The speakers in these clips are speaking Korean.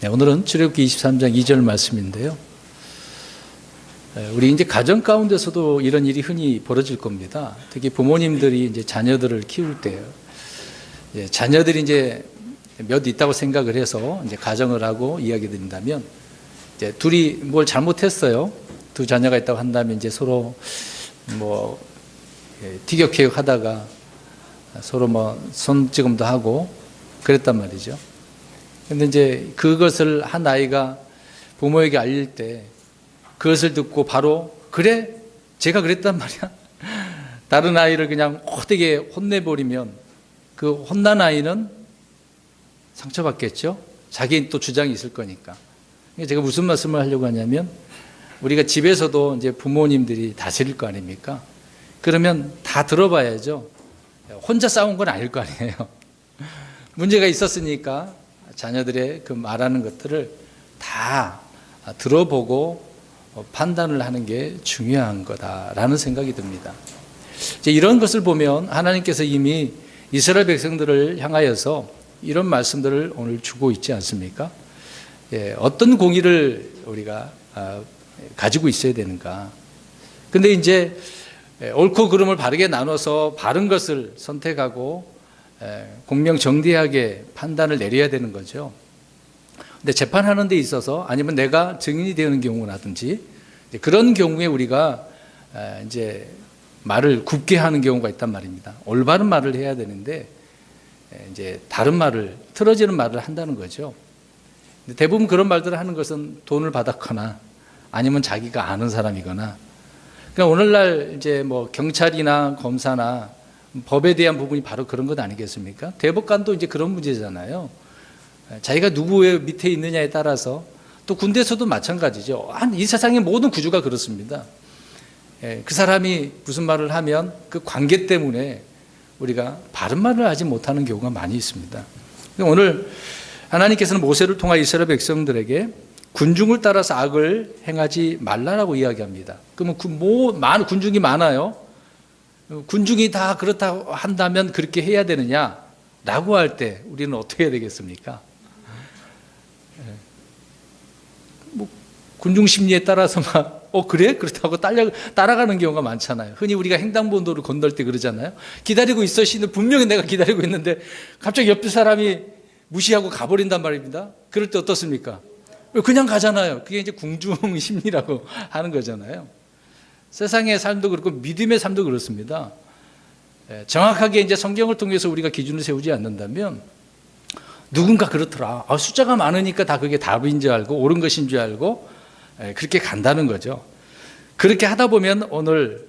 네, 오늘은 출애굽기 23장 2절 말씀인데요. 우리 이제 가정 가운데서도 이런 일이 흔히 벌어질 겁니다. 특히 부모님들이 이제 자녀들을 키울 때, 자녀들이 이제 몇 있다고 생각을 해서 이제 가정을 하고 이야기 드린다면, 이제 둘이 뭘 잘못했어요. 두 자녀가 있다고 한다면 이제 서로 티격태격 하다가 서로 손찌검도 하고 그랬단 말이죠. 근데 이제 그것을 한 아이가 부모에게 알릴 때 그것을 듣고 바로 그래? 제가 그랬단 말이야? 다른 아이를 그냥 호되게 혼내버리면 그 혼난 아이는 상처받겠죠? 자기 또 주장이 있을 거니까. 제가 무슨 말씀을 하려고 하냐면 우리가 집에서도 이제 부모님들이 다스릴 거 아닙니까? 그러면 다 들어봐야죠. 혼자 싸운 건 아닐 거 아니에요. 문제가 있었으니까 자녀들의 그 말하는 것들을 다 들어보고 판단을 하는 게 중요한 거다라는 생각이 듭니다. 이제 이런 것을 보면 하나님께서 이미 이스라엘 백성들을 향하여서 이런 말씀들을 오늘 주고 있지 않습니까? 어떤 공의를 우리가 가지고 있어야 되는가. 근데 이제 옳고 그름을 바르게 나눠서 바른 것을 선택하고 공명정대하게 판단을 내려야 되는 거죠. 근데 재판하는 데 있어서 아니면 내가 증인이 되는 경우라든지 그런 경우에 우리가 이제 말을 굽게 하는 경우가 있단 말입니다. 올바른 말을 해야 되는데 이제 다른 말을, 틀어지는 말을 한다는 거죠. 대부분 그런 말들을 하는 것은 돈을 받았거나 아니면 자기가 아는 사람이거나, 그러니까 오늘날 이제 경찰이나 검사나 법에 대한 부분이 바로 그런 것 아니겠습니까? 대법관도 이제 그런 문제잖아요. 자기가 누구의 밑에 있느냐에 따라서, 또 군대에서도 마찬가지죠. 이 세상의 모든 구조가 그렇습니다. 그 사람이 무슨 말을 하면 그 관계 때문에 우리가 바른 말을 하지 못하는 경우가 많이 있습니다. 오늘 하나님께서는 모세를 통하여 이스라엘 백성들에게 군중을 따라서 악을 행하지 말라라고 이야기합니다. 그러면 군중이 많아요. 군중이 다 그렇다고 한다면 그렇게 해야 되느냐라고 할 때 우리는 어떻게 해야 되겠습니까? 군중 심리에 따라서 그래? 그렇다고 따라가는 경우가 많잖아요. 흔히 우리가 횡단보도를 건널 때 그러잖아요. 기다리고 있으시는데 분명히 내가 기다리고 있는데 갑자기 옆에 사람이 무시하고 가버린단 말입니다. 그럴 때 어떻습니까? 그냥 가잖아요. 그게 이제 군중 심리라고 하는 거잖아요. 세상의 삶도 그렇고 믿음의 삶도 그렇습니다. 정확하게 이제 성경을 통해서 우리가 기준을 세우지 않는다면 누군가 그렇더라. 숫자가 많으니까 다 그게 답인 줄 알고 옳은 것인 줄 알고 그렇게 간다는 거죠. 그렇게 하다 보면 오늘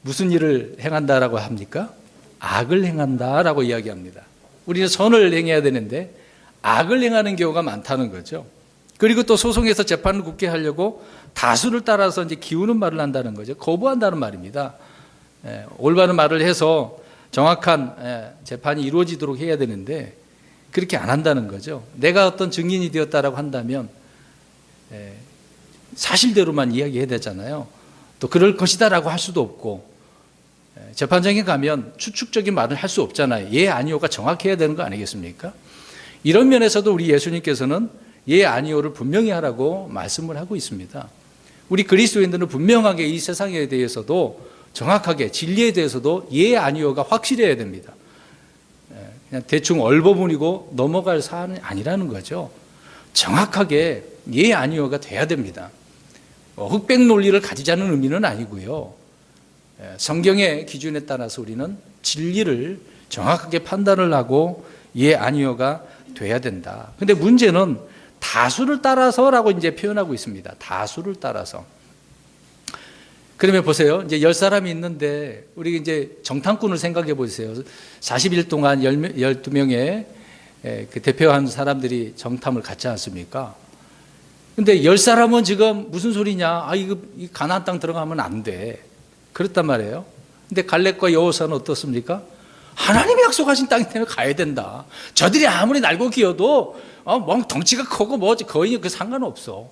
무슨 일을 행한다라고 합니까? 악을 행한다라고 이야기합니다. 우리는 선을 행해야 되는데 악을 행하는 경우가 많다는 거죠. 그리고 또 소송에서 재판을 굳게 하려고 다수를 따라서 이제 기우는 말을 한다는 거죠. 거부한다는 말입니다. 올바른 말을 해서 정확한 재판이 이루어지도록 해야 되는데 그렇게 안 한다는 거죠. 내가 어떤 증인이 되었다라고 한다면 사실대로만 이야기해야 되잖아요. 또 그럴 것이다라고 할 수도 없고, 재판장에 가면 추측적인 말을 할 수 없잖아요. 예, 아니오가 정확해야 되는 거 아니겠습니까? 이런 면에서도 우리 예수님께서는 예, 아니오를 분명히 하라고 말씀을 하고 있습니다. 우리 그리스도인들은 분명하게 이 세상에 대해서도 정확하게 진리에 대해서도 예, 아니오가 확실해야 됩니다. 그냥 대충 얼버무리고 넘어갈 사안이 아니라는 거죠. 정확하게 예, 아니오가 돼야 됩니다. 흑백 논리를 가지자는 의미는 아니고요. 성경의 기준에 따라서 우리는 진리를 정확하게 판단을 하고 예, 아니오가 돼야 된다. 근데 문제는 다수를 따라서라고 이제 표현하고 있습니다. 다수를 따라서. 그러면 보세요. 이제 10사람이 있는데 우리 이제 정탐꾼을 생각해 보세요. 40일 동안 12명의 그 대표한 사람들이 정탐을 갔지 않습니까? 근데 10사람은 지금 무슨 소리냐? 이거 가나안 땅 들어가면 안 돼. 그렇단 말이에요. 근데 갈렙과 여호수아는 어떻습니까? 하나님이 약속하신 땅이 때문에 가야 된다. 저들이 아무리 날고 기어도 덩치가 크고 거의 그 상관없어.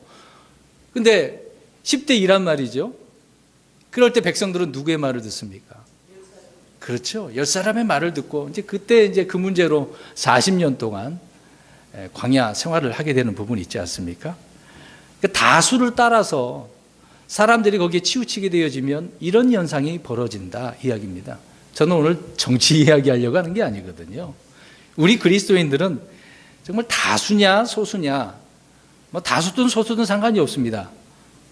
근데 10대 2란 말이죠. 그럴 때 백성들은 누구의 말을 듣습니까? 그렇죠. 10사람의 말을 듣고 이제 그때 이제 그 문제로 40년 동안 광야 생활을 하게 되는 부분이 있지 않습니까? 그 다수를 따라서 사람들이 거기에 치우치게 되어지면 이런 현상이 벌어진다 이야기입니다. 저는 오늘 정치 이야기하려고 하는 게 아니거든요. 우리 그리스도인들은 정말 다수냐 소수냐, 뭐 다수든 소수든 상관이 없습니다.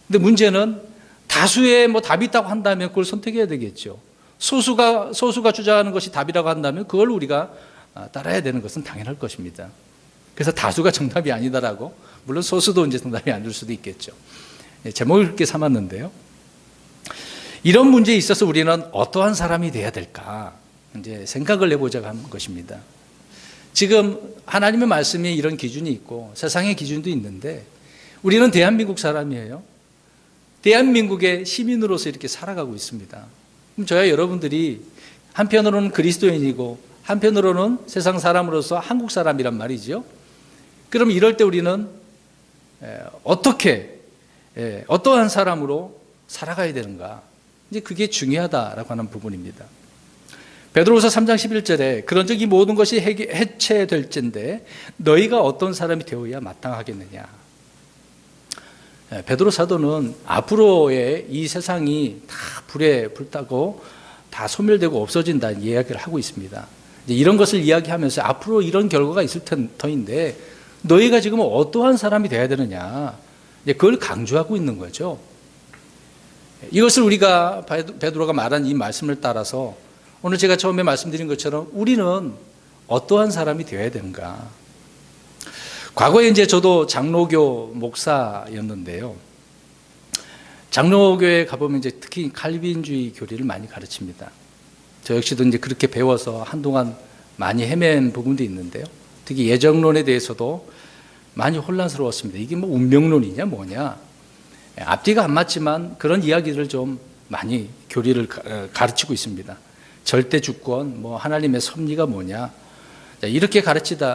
근데 문제는 다수의 뭐 답이 있다고 한다면 그걸 선택해야 되겠죠. 소수가 주장하는 것이 답이라고 한다면 그걸 우리가 따라야 되는 것은 당연할 것입니다. 그래서 다수가 정답이 아니다라고, 물론 소수도 이제 정답이 아닐 수도 있겠죠. 제목을 그렇게 삼았는데요. 이런 문제에 있어서 우리는 어떠한 사람이 돼야 될까 이제 생각을 해보자고 하는 것입니다. 지금 하나님의 말씀에 이런 기준이 있고 세상의 기준도 있는데 우리는 대한민국 사람이에요. 대한민국의 시민으로서 이렇게 살아가고 있습니다. 그럼 저야 여러분들이 한편으로는 그리스도인이고 한편으로는 세상 사람으로서 한국 사람이란 말이죠. 그럼 이럴 때 우리는 어떠한 사람으로 살아가야 되는가? 이제 그게 중요하다라고 하는 부분입니다. 베드로후서 3장 11절에 그런 적 이 모든 것이 해체될진데 너희가 어떤 사람이 되어야 마땅하겠느냐. 베드로 사도는 앞으로의 이 세상이 다 불에 불타고 다 소멸되고 없어진다는 이야기를 하고 있습니다. 이제 이런 것을 이야기하면서 앞으로 이런 결과가 있을 터인데 너희가 지금 어떠한 사람이 되어야 되느냐, 이제 그걸 강조하고 있는 거죠. 이것을 우리가 베드로가 말한 이 말씀을 따라서 오늘 제가 처음에 말씀드린 것처럼 우리는 어떠한 사람이 되어야 되는가. 과거에 이제 저도 장로교 목사였는데요. 장로교에 가보면 이제 특히 칼빈주의 교리를 많이 가르칩니다. 저 역시도 이제 그렇게 배워서 한동안 많이 헤맨 부분도 있는데요. 특히 예정론에 대해서도 많이 혼란스러웠습니다. 이게 뭐 운명론이냐 뭐냐. 앞뒤가 안 맞지만 그런 이야기들을 좀 많이 교리를 가르치고 있습니다. 절대 주권, 뭐 하나님의 섭리가 뭐냐, 이렇게 가르치는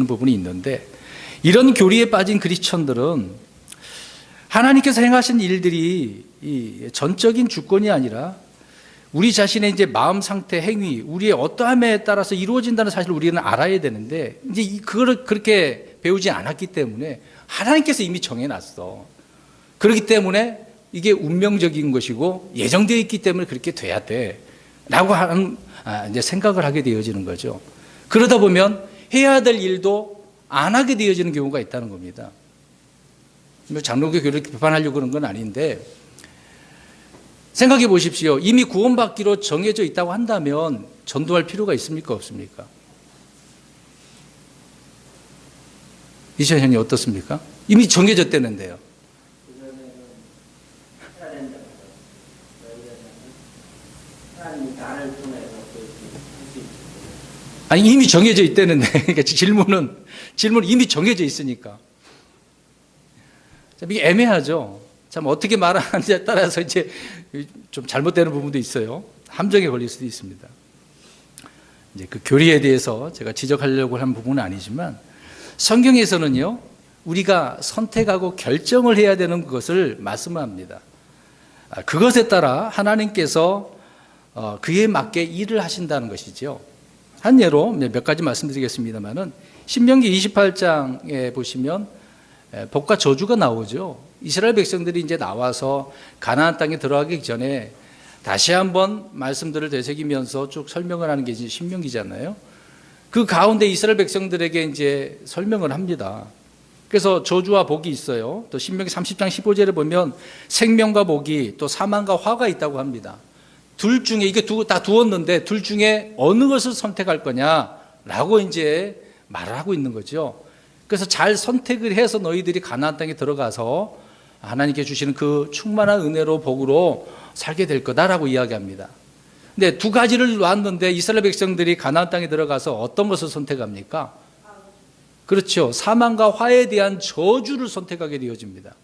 부분이 있는데 이런 교리에 빠진 크리스천들은 하나님께서 행하신 일들이 이 전적인 주권이 아니라 우리 자신의 이제 마음 상태, 행위, 우리의 어떠함에 따라서 이루어진다는 사실을 우리는 알아야 되는데 이제 그걸 그렇게 배우지 않았기 때문에 하나님께서 이미 정해놨어. 그렇기 때문에 이게 운명적인 것이고 예정되어 있기 때문에 그렇게 돼야 돼라고 하는 이제 생각을 하게 되어지는 거죠. 그러다 보면 해야 될 일도 안 하게 되어지는 경우가 있다는 겁니다. 장로교 교리를 비판하려고 그런 건 아닌데 생각해 보십시오. 이미 구원받기로 정해져 있다고 한다면 전도할 필요가 있습니까 없습니까? 이시현이 어떻습니까? 이미 정해졌다는데요. 아니 이미 정해져 있다는데 그러니까 질문은 이미 정해져 있으니까 참 이게 애매하죠. 참 어떻게 말하느냐에 따라서 이제 좀 잘못되는 부분도 있어요. 함정에 걸릴 수도 있습니다. 이제 그 교리에 대해서 제가 지적하려고 한 부분은 아니지만 성경에서는요 우리가 선택하고 결정을 해야 되는 것을 말씀합니다. 그것에 따라 하나님께서 그에 맞게 일을 하신다는 것이죠. 한 예로 몇 가지 말씀드리겠습니다만은 신명기 28장에 보시면 복과 저주가 나오죠. 이스라엘 백성들이 이제 나와서 가나안 땅에 들어가기 전에 다시 한번 말씀들을 되새기면서 쭉 설명을 하는 게 이제 신명기잖아요. 그 가운데 이스라엘 백성들에게 이제 설명을 합니다. 그래서 저주와 복이 있어요. 또 신명기 30장 15절에 보면 생명과 복이 또 사망과 화가 있다고 합니다. 둘 중에 이게 다 두었는데 둘 중에 어느 것을 선택할 거냐라고 이제 말을 하고 있는 거죠. 그래서 잘 선택을 해서 너희들이 가나안 땅에 들어가서 하나님께 주시는 그 충만한 은혜로 복으로 살게 될 거다라고 이야기합니다. 근데 두 가지를 놨는데 이스라엘 백성들이 가나안 땅에 들어가서 어떤 것을 선택합니까? 그렇죠. 사망과 화에 대한 저주를 선택하게 되어집니다.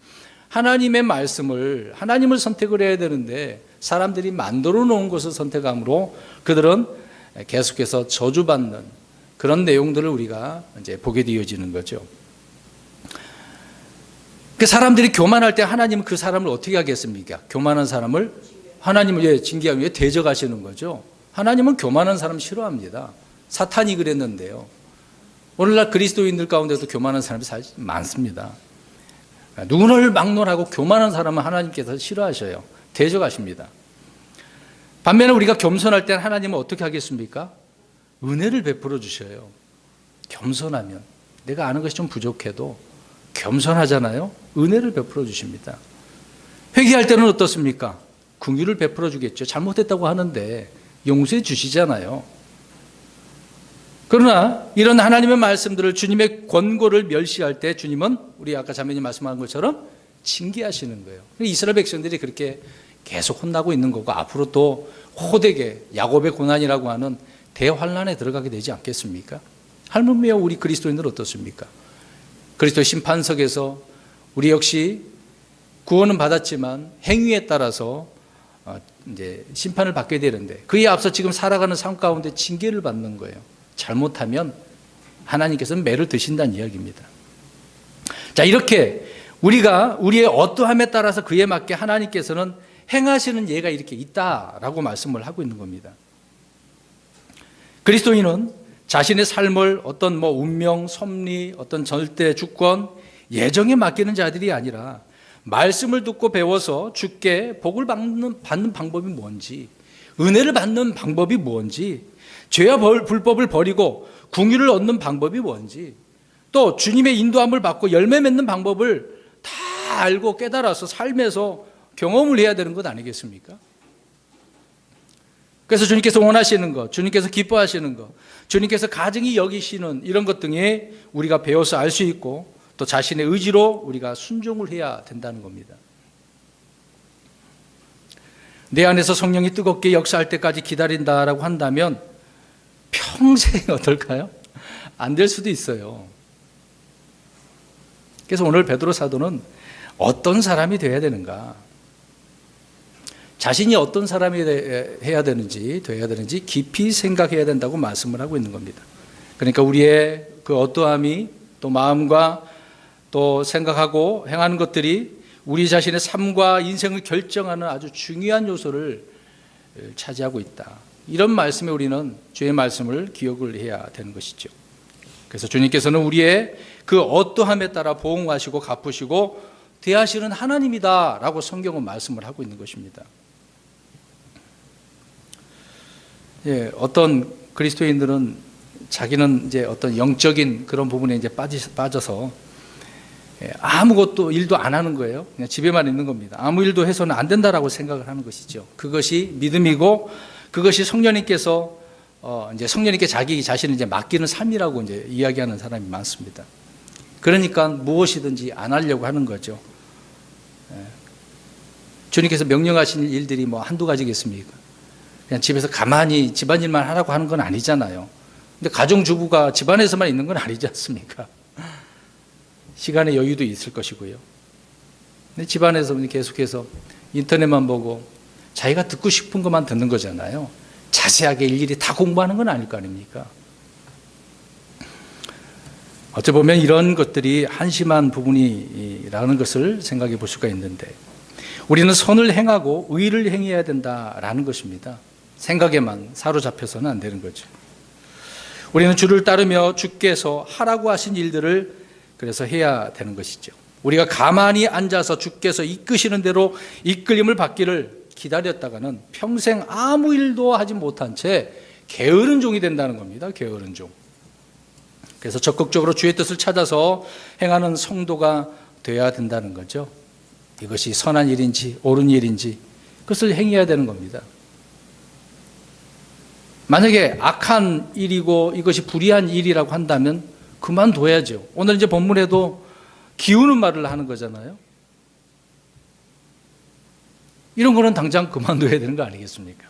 하나님의 말씀을, 하나님을 선택을 해야 되는데 사람들이 만들어 놓은 것을 선택함으로 그들은 계속해서 저주받는 그런 내용들을 우리가 이제 보게 되어지는 거죠. 그 사람들이 교만할 때 하나님은 그 사람을 어떻게 하겠습니까? 교만한 사람을 하나님을 징계하기 위해 대적하시는 거죠. 하나님은 교만한 사람 싫어합니다. 사탄이 그랬는데요. 오늘날 그리스도인들 가운데도 교만한 사람이 사실 많습니다. 누구를 막론하고 교만한 사람은 하나님께서 싫어하셔요. 대적하십니다. 반면에 우리가 겸손할 때는 하나님은 어떻게 하겠습니까? 은혜를 베풀어 주셔요. 겸손하면. 내가 아는 것이 좀 부족해도 겸손하잖아요. 은혜를 베풀어 주십니다. 회개할 때는 어떻습니까? 긍휼을 베풀어 주겠죠. 잘못했다고 하는데 용서해 주시잖아요. 그러나 이런 하나님의 말씀들을, 주님의 권고를 멸시할 때 주님은 우리 아까 자매님 말씀한 것처럼 징계하시는 거예요. 이스라엘 백성들이 그렇게 계속 혼나고 있는 거고, 앞으로 또 호되게 야곱의 고난이라고 하는 대환란에 들어가게 되지 않겠습니까? 하물며 우리 그리스도인들 어떻습니까? 그리스도의 심판석에서 우리 역시 구원은 받았지만 행위에 따라서 이제 심판을 받게 되는데, 그에 앞서 지금 살아가는 삶 가운데 징계를 받는 거예요. 잘못하면 하나님께서는 매를 드신다는 이야기입니다. 자, 이렇게 우리가 우리의 어떠함에 따라서 그에 맞게 하나님께서는 행하시는 예가 이렇게 있다라고 말씀을 하고 있는 겁니다. 그리스도인은 자신의 삶을 어떤 운명, 섭리, 어떤 절대 주권, 예정에 맡기는 자들이 아니라 말씀을 듣고 배워서 주께 복을 받는 방법이 뭔지, 은혜를 받는 방법이 뭔지, 죄와 불법을 버리고 긍휼을 얻는 방법이 뭔지, 또 주님의 인도함을 받고 열매 맺는 방법을 다 알고 깨달아서 삶에서 경험을 해야 되는 것 아니겠습니까? 그래서 주님께서 원하시는 것, 주님께서 기뻐하시는 것, 주님께서 가증히 여기시는 이런 것 등에 우리가 배워서 알 수 있고, 또 자신의 의지로 우리가 순종을 해야 된다는 겁니다. 내 안에서 성령이 뜨겁게 역사할 때까지 기다린다라고 한다면 평생 어떨까요? 안 될 수도 있어요. 그래서 오늘 베드로 사도는 어떤 사람이 되어야 되는가, 자신이 어떤 사람이 돼야 되는지 깊이 생각해야 된다고 말씀을 하고 있는 겁니다. 그러니까 우리의 그 어떠함이 또 마음과 또 생각하고 행하는 것들이 우리 자신의 삶과 인생을 결정하는 아주 중요한 요소를 차지하고 있다. 이런 말씀에 우리는 주의 말씀을 기억을 해야 되는 것이죠. 그래서 주님께서는 우리의 그 어떠함에 따라 보응하시고 갚으시고 대하시는 하나님이다라고 성경은 말씀을 하고 있는 것입니다. 예, 어떤 그리스도인들은 자기는 이제 어떤 영적인 그런 부분에 이제 빠져서 아무것도 일도 안 하는 거예요. 그냥 집에만 있는 겁니다. 아무 일도 해서는 안 된다라고 생각을 하는 것이죠. 그것이 믿음이고, 그것이 성령님께서 이제 성령님께 자기 자신을 이제 맡기는 삶이라고 이제 이야기하는 사람이 많습니다. 그러니까 무엇이든지 안 하려고 하는 거죠. 주님께서 명령하신 일들이 한두 가지겠습니까? 그냥 집에서 가만히 집안일만 하라고 하는 건 아니잖아요. 근데 가정주부가 집안에서만 있는 건 아니지 않습니까? 시간의 여유도 있을 것이고요. 근데 집안에서 계속해서 인터넷만 보고 자기가 듣고 싶은 것만 듣는 거잖아요. 자세하게 일일이 다 공부하는 건 아닐 거 아닙니까? 어찌 보면 이런 것들이 한심한 부분이라는 것을 생각해 볼 수가 있는데, 우리는 선을 행하고 의를 행해야 된다라는 것입니다. 생각에만 사로잡혀서는 안 되는 거죠. 우리는 주를 따르며 주께서 하라고 하신 일들을 그래서 해야 되는 것이죠. 우리가 가만히 앉아서 주께서 이끄시는 대로 이끌림을 받기를 기다렸다가는 평생 아무 일도 하지 못한 채 게으른 종이 된다는 겁니다. 게으른 종. 그래서 적극적으로 주의 뜻을 찾아서 행하는 성도가 되어야 된다는 거죠. 이것이 선한 일인지 옳은 일인지 그것을 행해야 되는 겁니다. 만약에 악한 일이고 이것이 불의한 일이라고 한다면 그만둬야죠. 오늘 이제 본문에도 기우는 말을 하는 거잖아요. 이런 거는 당장 그만둬야 되는 거 아니겠습니까?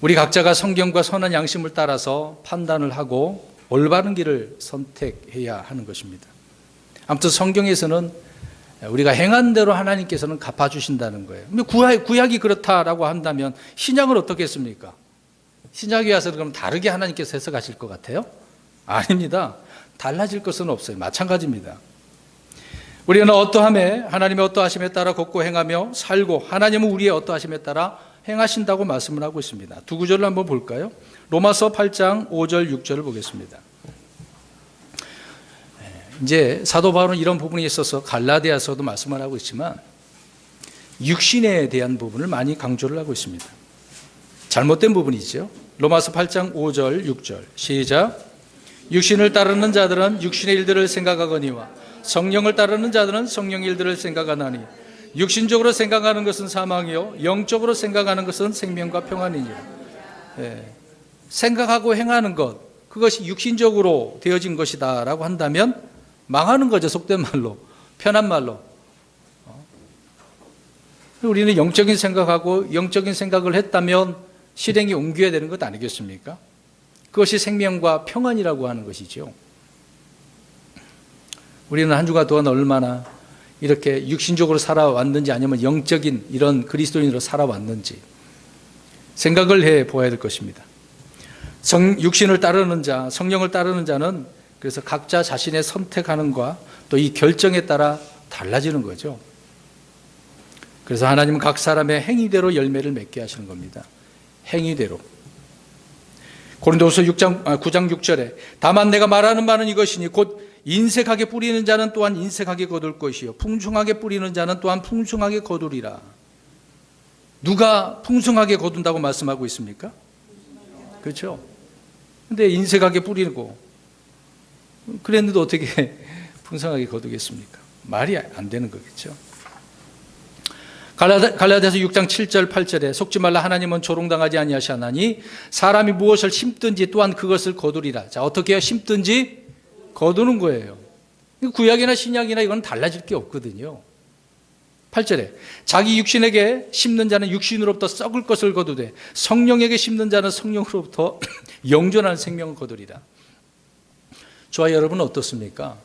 우리 각자가 성경과 선한 양심을 따라서 판단을 하고 올바른 길을 선택해야 하는 것입니다. 아무튼 성경에서는 우리가 행한 대로 하나님께서는 갚아주신다는 거예요. 구약이 그렇다라고 한다면 신약은 어떻겠습니까? 신약에 와서 그럼 다르게 하나님께서 해석하실 것 같아요? 아닙니다. 달라질 것은 없어요. 마찬가지입니다. 우리는 어떠함에 하나님의 어떠하심에 따라 걷고 행하며 살고, 하나님은 우리의 어떠하심에 따라 행하신다고 말씀을 하고 있습니다. 두 구절을 한번 볼까요? 로마서 8장 5절 6절을 보겠습니다. 이제 사도 바울은 이런 부분에 있어서 갈라디아서도 말씀을 하고 있지만 육신에 대한 부분을 많이 강조를 하고 있습니다. 잘못된 부분이죠. 로마서 8장 5절 6절 시작. 육신을 따르는 자들은 육신의 일들을 생각하거니와 성령을 따르는 자들은 성령의 일들을 생각하나니 육신적으로 생각하는 것은 사망이요 영적으로 생각하는 것은 생명과 평안이니라. 생각하고 행하는 것, 그것이 육신적으로 되어진 것이다 라고 한다면 망하는 거죠. 속된 말로, 편한 말로. 우리는 영적인 생각하고 영적인 생각을 했다면 실행에 옮겨야 되는 것 아니겠습니까? 그것이 생명과 평안이라고 하는 것이죠. 우리는 한 주간 동안 얼마나 이렇게 육신적으로 살아왔는지 아니면 영적인 이런 그리스도인으로 살아왔는지 생각을 해 보아야 될 것입니다. 육신을 따르는 자, 성령을 따르는 자는 그래서 각자 자신의 선택하는 것과 또 이 결정에 따라 달라지는 거죠. 그래서 하나님은 각 사람의 행위대로 열매를 맺게 하시는 겁니다. 행위대로. 고린도후서 9장 6절에 다만 내가 말하는 바는 이것이니 곧 인색하게 뿌리는 자는 또한 인색하게 거둘 것이요 풍성하게 뿌리는 자는 또한 풍성하게 거두리라. 누가 풍성하게 거둔다고 말씀하고 있습니까? 그렇죠. 근데 인색하게 뿌리고 그랬는데 어떻게 풍성하게 거두겠습니까? 말이 안 되는 거겠죠. 갈라디아서 6장 7절 8절에 속지 말라 하나님은 조롱당하지 아니하시나니 사람이 무엇을 심든지 또한 그것을 거두리라. 자, 어떻게 해요? 심든지 거두는 거예요. 구약이나 신약이나 이건 달라질 게 없거든요. 8절에 자기 육신에게 심는 자는 육신으로부터 썩을 것을 거두되 성령에게 심는 자는 성령으로부터 영존하는 생명을 거두리라. 저와 여러분은 어떻습니까?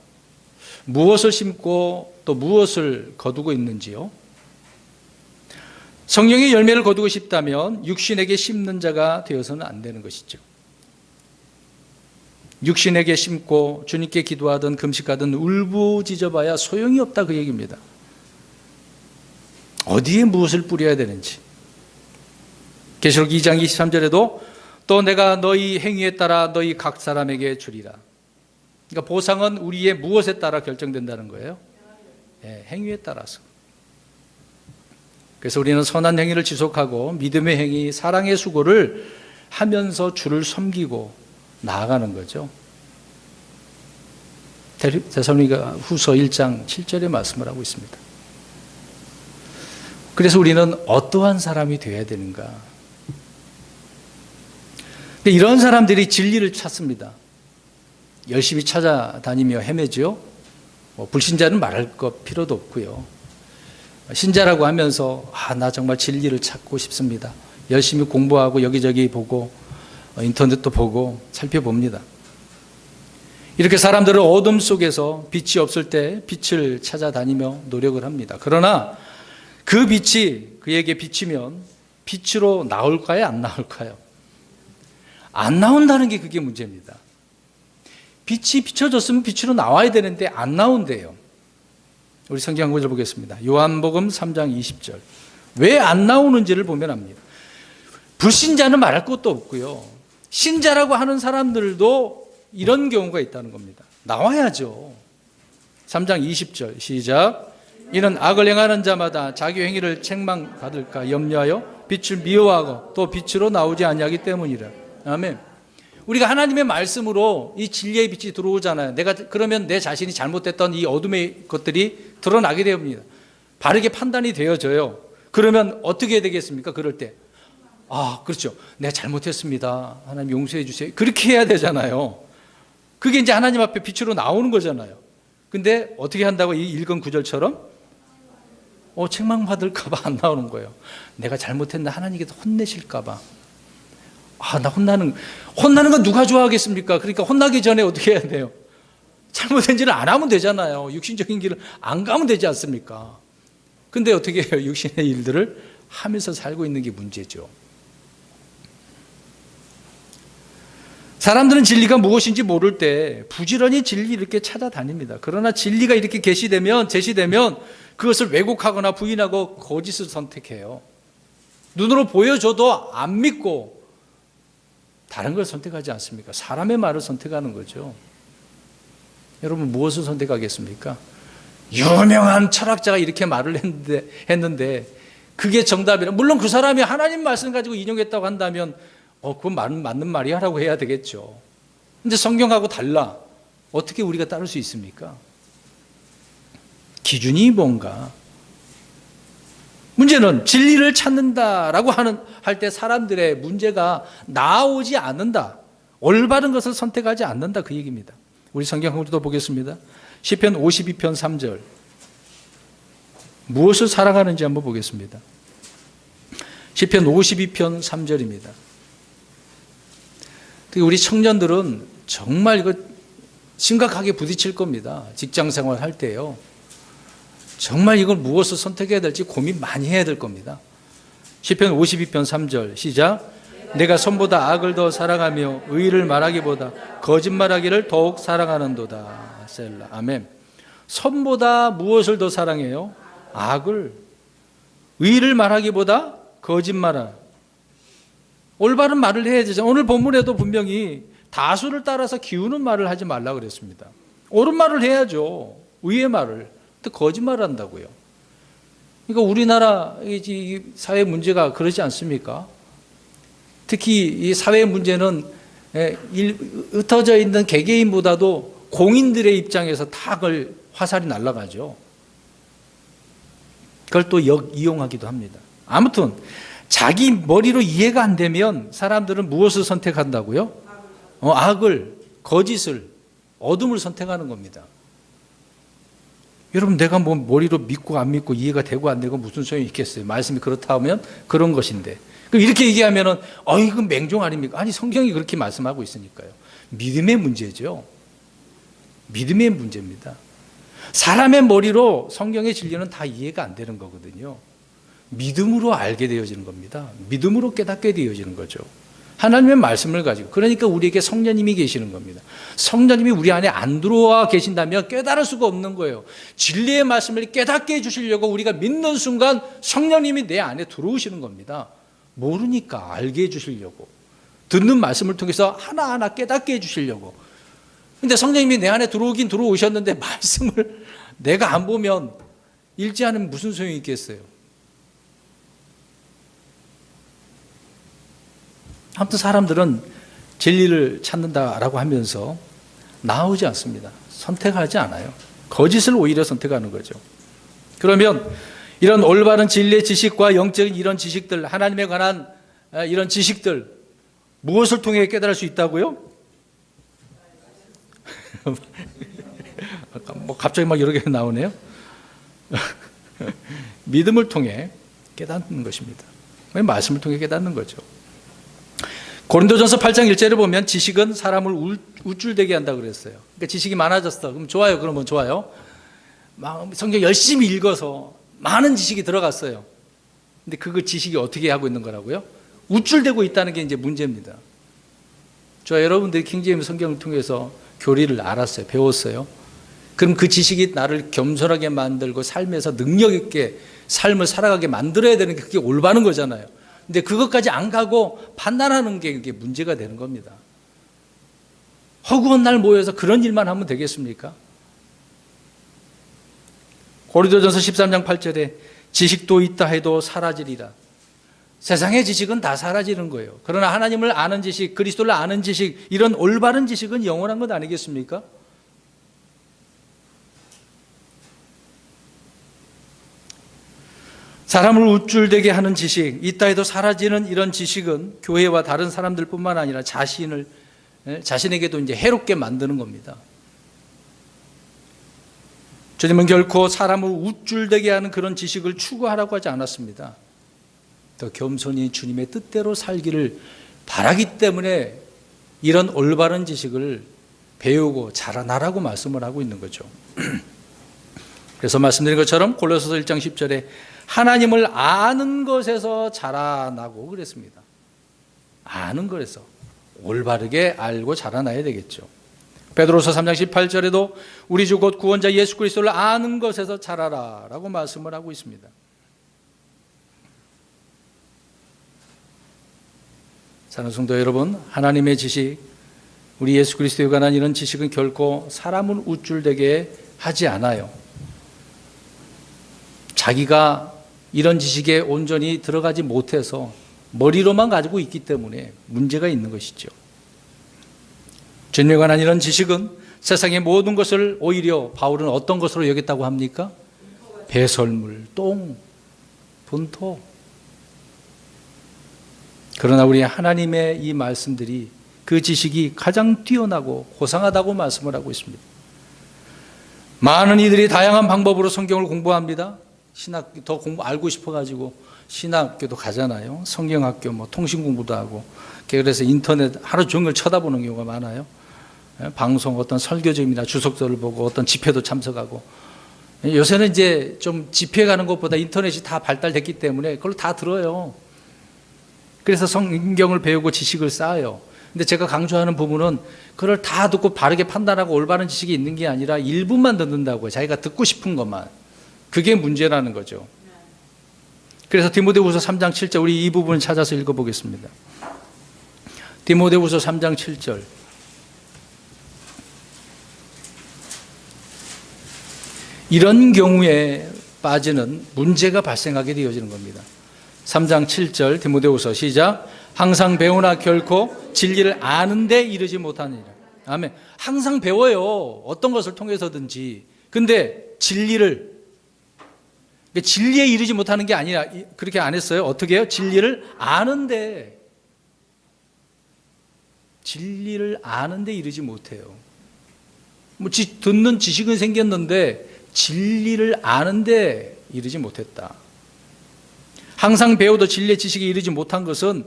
무엇을 심고 또 무엇을 거두고 있는지요? 성령의 열매를 거두고 싶다면 육신에게 심는 자가 되어서는 안 되는 것이죠. 육신에게 심고 주님께 기도하든 금식하든 울부짖어봐야 소용이 없다 그 얘기입니다. 어디에 무엇을 뿌려야 되는지. 계시록 2장 23절에도 또 내가 너희 행위에 따라 너희 각 사람에게 주리라. 그러니까 보상은 우리의 무엇에 따라 결정된다는 거예요? 네, 행위에 따라서. 그래서 우리는 선한 행위를 지속하고 믿음의 행위, 사랑의 수고를 하면서 주를 섬기고 나아가는 거죠. 데살로니가 후서 1장 7절에 말씀을 하고 있습니다. 그래서 우리는 어떠한 사람이 되어야 되는가? 근데 이런 사람들이 진리를 찾습니다. 열심히 찾아다니며 헤매죠. 불신자는 말할 것 필요도 없고요. 신자라고 하면서 나 정말 진리를 찾고 싶습니다. 열심히 공부하고 여기저기 보고 인터넷도 보고 살펴봅니다. 이렇게 사람들은 어둠 속에서 빛이 없을 때 빛을 찾아다니며 노력을 합니다. 그러나 그 빛이 그에게 비치면 빛으로 나올까요? 안 나올까요? 안 나온다는 게 그게 문제입니다. 빛이 비춰졌으면 빛으로 나와야 되는데 안 나온대요. 우리 성경 한 구절 보겠습니다. 요한복음 3장 20절. 왜 안 나오는지를 보면 압니다. 불신자는 말할 것도 없고요. 신자라고 하는 사람들도 이런 경우가 있다는 겁니다. 나와야죠. 3장 20절 시작. 이는 악을 행하는 자마다 자기 행위를 책망받을까 염려하여 빛을 미워하고 또 빛으로 나오지 아니하기 때문이라. 아멘. 우리가 하나님의 말씀으로 이 진리의 빛이 들어오잖아요. 그러면 내 자신이 잘못됐던 이 어둠의 것들이 드러나게 됩니다. 바르게 판단이 되어져요. 그러면 어떻게 되겠습니까? 그럴 때 그렇죠. 내가 잘못했습니다. 하나님 용서해 주세요. 그렇게 해야 되잖아요. 그게 이제 하나님 앞에 빛으로 나오는 거잖아요. 근데 어떻게 한다고 이 읽은 구절처럼 책망받을까 봐 안 나오는 거예요. 내가 잘못했나 하나님께서 혼내실까 봐. 나 혼나는 건 누가 좋아하겠습니까? 그러니까 혼나기 전에 어떻게 해야 돼요? 잘못된 일을 안 하면 되잖아요. 육신적인 길을 안 가면 되지 않습니까? 근데 어떻게 해요? 육신의 일들을 하면서 살고 있는 게 문제죠. 사람들은 진리가 무엇인지 모를 때 부지런히 진리 이렇게 찾아다닙니다. 그러나 진리가 이렇게 제시되면 그것을 왜곡하거나 부인하고 거짓을 선택해요. 눈으로 보여줘도 안 믿고 다른 걸 선택하지 않습니까? 사람의 말을 선택하는 거죠. 여러분 무엇을 선택하겠습니까? 유명한 철학자가 이렇게 말을 했는데 그게 정답이라, 물론 그 사람이 하나님 말씀 가지고 인용했다고 한다면 그건 맞는 말이야 라고 해야 되겠죠. 근데 성경하고 달라. 어떻게 우리가 따를 수 있습니까? 기준이 뭔가? 문제는 진리를 찾는다라고 할 때 사람들의 문제가 나오지 않는다. 올바른 것을 선택하지 않는다, 그 얘기입니다. 우리 성경 한 번 더 보겠습니다. 시편 52편 3절. 무엇을 사랑하는지 한번 보겠습니다. 시편 52편 3절입니다. 우리 청년들은 정말 이거 심각하게 부딪힐 겁니다. 직장 생활 할 때요. 정말 이걸 무엇을 선택해야 될지 고민 많이 해야 될 겁니다. 시편 52편 3절 시작. 내가 선보다 악을 더 사랑하며 의를 말하기보다 거짓말하기를 더욱 사랑하는도다. 셀라. 아멘. 선보다 무엇을 더 사랑해요? 악을. 의를 말하기보다 거짓말을. 올바른 말을 해야 되죠. 오늘 본문에도 분명히 다수를 따라서 기우는 말을 하지 말라고 그랬습니다. 옳은 말을 해야죠. 의의 말을. 또 거짓말을 한다고요. 그러니까 우리나라 이 사회 문제가 그러지 않습니까? 특히 이 사회 문제는 흩어져 있는 개개인보다도 공인들의 입장에서 다 그걸 화살이 날아가죠. 그걸 또 이용하기도 합니다. 아무튼 자기 머리로 이해가 안 되면 사람들은 무엇을 선택한다고요? 악을, 거짓을, 어둠을 선택하는 겁니다. 여러분, 내가 뭐 머리로 믿고 안 믿고 이해가 되고 안 되고 무슨 소용이 있겠어요? 말씀이 그렇다 하면 그런 것인데. 그럼 이렇게 얘기하면은 이건 맹종 아닙니까? 아니, 성경이 그렇게 말씀하고 있으니까요. 믿음의 문제죠. 믿음의 문제입니다. 사람의 머리로 성경의 진리는 다 이해가 안 되는 거거든요. 믿음으로 알게 되어지는 겁니다. 믿음으로 깨닫게 되어지는 거죠. 하나님의 말씀을 가지고. 그러니까 우리에게 성령님이 계시는 겁니다. 성령님이 우리 안에 안 들어와 계신다면 깨달을 수가 없는 거예요. 진리의 말씀을 깨닫게 해주시려고 우리가 믿는 순간 성령님이 내 안에 들어오시는 겁니다. 모르니까 알게 해주시려고. 듣는 말씀을 통해서 하나하나 깨닫게 해주시려고. 근데 성령님이 내 안에 들어오긴 들어오셨는데 말씀을 내가 안 보면 읽지 않으면 무슨 소용이 있겠어요? 아무튼 사람들은 진리를 찾는다라고 하면서 나오지 않습니다. 선택하지 않아요. 거짓을 오히려 선택하는 거죠. 그러면 이런 올바른 진리의 지식과 영적인 이런 지식들, 하나님에 관한 이런 지식들, 무엇을 통해 깨달을 수 있다고요? 뭐 갑자기 막 여러 개 나오네요. 믿음을 통해 깨닫는 것입니다. 말씀을 통해 깨닫는 거죠. 고린도전서 8장 1절을 보면 지식은 사람을 우쭐대게 한다고 그랬어요. 그러니까 지식이 많아졌어. 그럼 좋아요. 그러면 좋아요. 성경 열심히 읽어서 많은 지식이 들어갔어요. 근데 그 지식이 어떻게 하고 있는 거라고요? 우쭐대고 있다는 게 이제 문제입니다. 여러분들이 킹제임스 성경을 통해서 교리를 알았어요. 배웠어요. 그럼 그 지식이 나를 겸손하게 만들고 삶에서 능력 있게 삶을 살아가게 만들어야 되는 게 그게 올바른 거잖아요. 근데 그것까지 안 가고 판단하는 게 그게 문제가 되는 겁니다. 허구한 날 모여서 그런 일만 하면 되겠습니까? 고린도전서 13장 8절에 지식도 있다 해도 사라지리라. 세상의 지식은 다 사라지는 거예요. 그러나 하나님을 아는 지식, 그리스도를 아는 지식, 이런 올바른 지식은 영원한 것 아니겠습니까? 사람을 우쭐대게 하는 지식, 있다 해도 사라지는 이런 지식은 교회와 다른 사람들뿐만 아니라 자신에게도 이제 해롭게 만드는 겁니다. 주님은 결코 사람을 우쭐대게 하는 그런 지식을 추구하라고 하지 않았습니다. 더 겸손히 주님의 뜻대로 살기를 바라기 때문에 이런 올바른 지식을 배우고 자라나라고 말씀을 하고 있는 거죠. 그래서 말씀드린 것처럼 골로새서 1장 10절에 하나님을 아는 것에서 자라나고 그랬습니다. 아는 것에서 올바르게 알고 자라나야 되겠죠. 베드로서 3장 18절에도 우리 주 곧 구원자 예수 그리스도를 아는 것에서 자라라라고 말씀을 하고 있습니다. 사랑하는 성도 여러분, 하나님의 지식, 우리 예수 그리스도에 관한 이런 지식은 결코 사람을 우쭐되게 하지 않아요. 자기가 이런 지식에 온전히 들어가지 못해서 머리로만 가지고 있기 때문에 문제가 있는 것이죠. 진리에 관한 이런 지식은 세상의 모든 것을 오히려 바울은 어떤 것으로 여겼다고 합니까? 배설물, 똥, 분토. 그러나 우리 하나님의 이 말씀들이 그 지식이 가장 뛰어나고 고상하다고 말씀을 하고 있습니다. 많은 이들이 다양한 방법으로 성경을 공부합니다. 신학교 더 알고 싶어가지고 신학교도 가잖아요. 성경학교, 통신 공부도 하고. 그래서 인터넷 하루 종일 쳐다보는 경우가 많아요. 방송 어떤 설교집이나 주석서를 보고 어떤 집회도 참석하고. 요새는 이제 좀 집회 가는 것보다 인터넷이 다 발달됐기 때문에 그걸 다 들어요. 그래서 성경을 배우고 지식을 쌓아요. 근데 제가 강조하는 부분은 그걸 다 듣고 바르게 판단하고 올바른 지식이 있는 게 아니라 일부만 듣는다고요. 자기가 듣고 싶은 것만. 그게 문제라는 거죠. 그래서 디모데후서 3장 7절, 우리 이 부분을 찾아서 읽어보겠습니다. 디모데후서 3장 7절. 이런 경우에 빠지는 문제가 발생하게 되어지는 겁니다. 3장 7절 디모데후서 시작. 항상 배우나 결코 진리를 아는 데 이르지 못하느니라. 아멘. 항상 배워요. 어떤 것을 통해서든지. 근데 진리에 이르지 못하는 게 아니라 그렇게 안 했어요. 어떻게 해요? 진리를 아는데 이르지 못해요. 듣는 지식은 생겼는데 진리를 아는데 이르지 못했다. 항상 배워도 진리의 지식에 이르지 못한 것은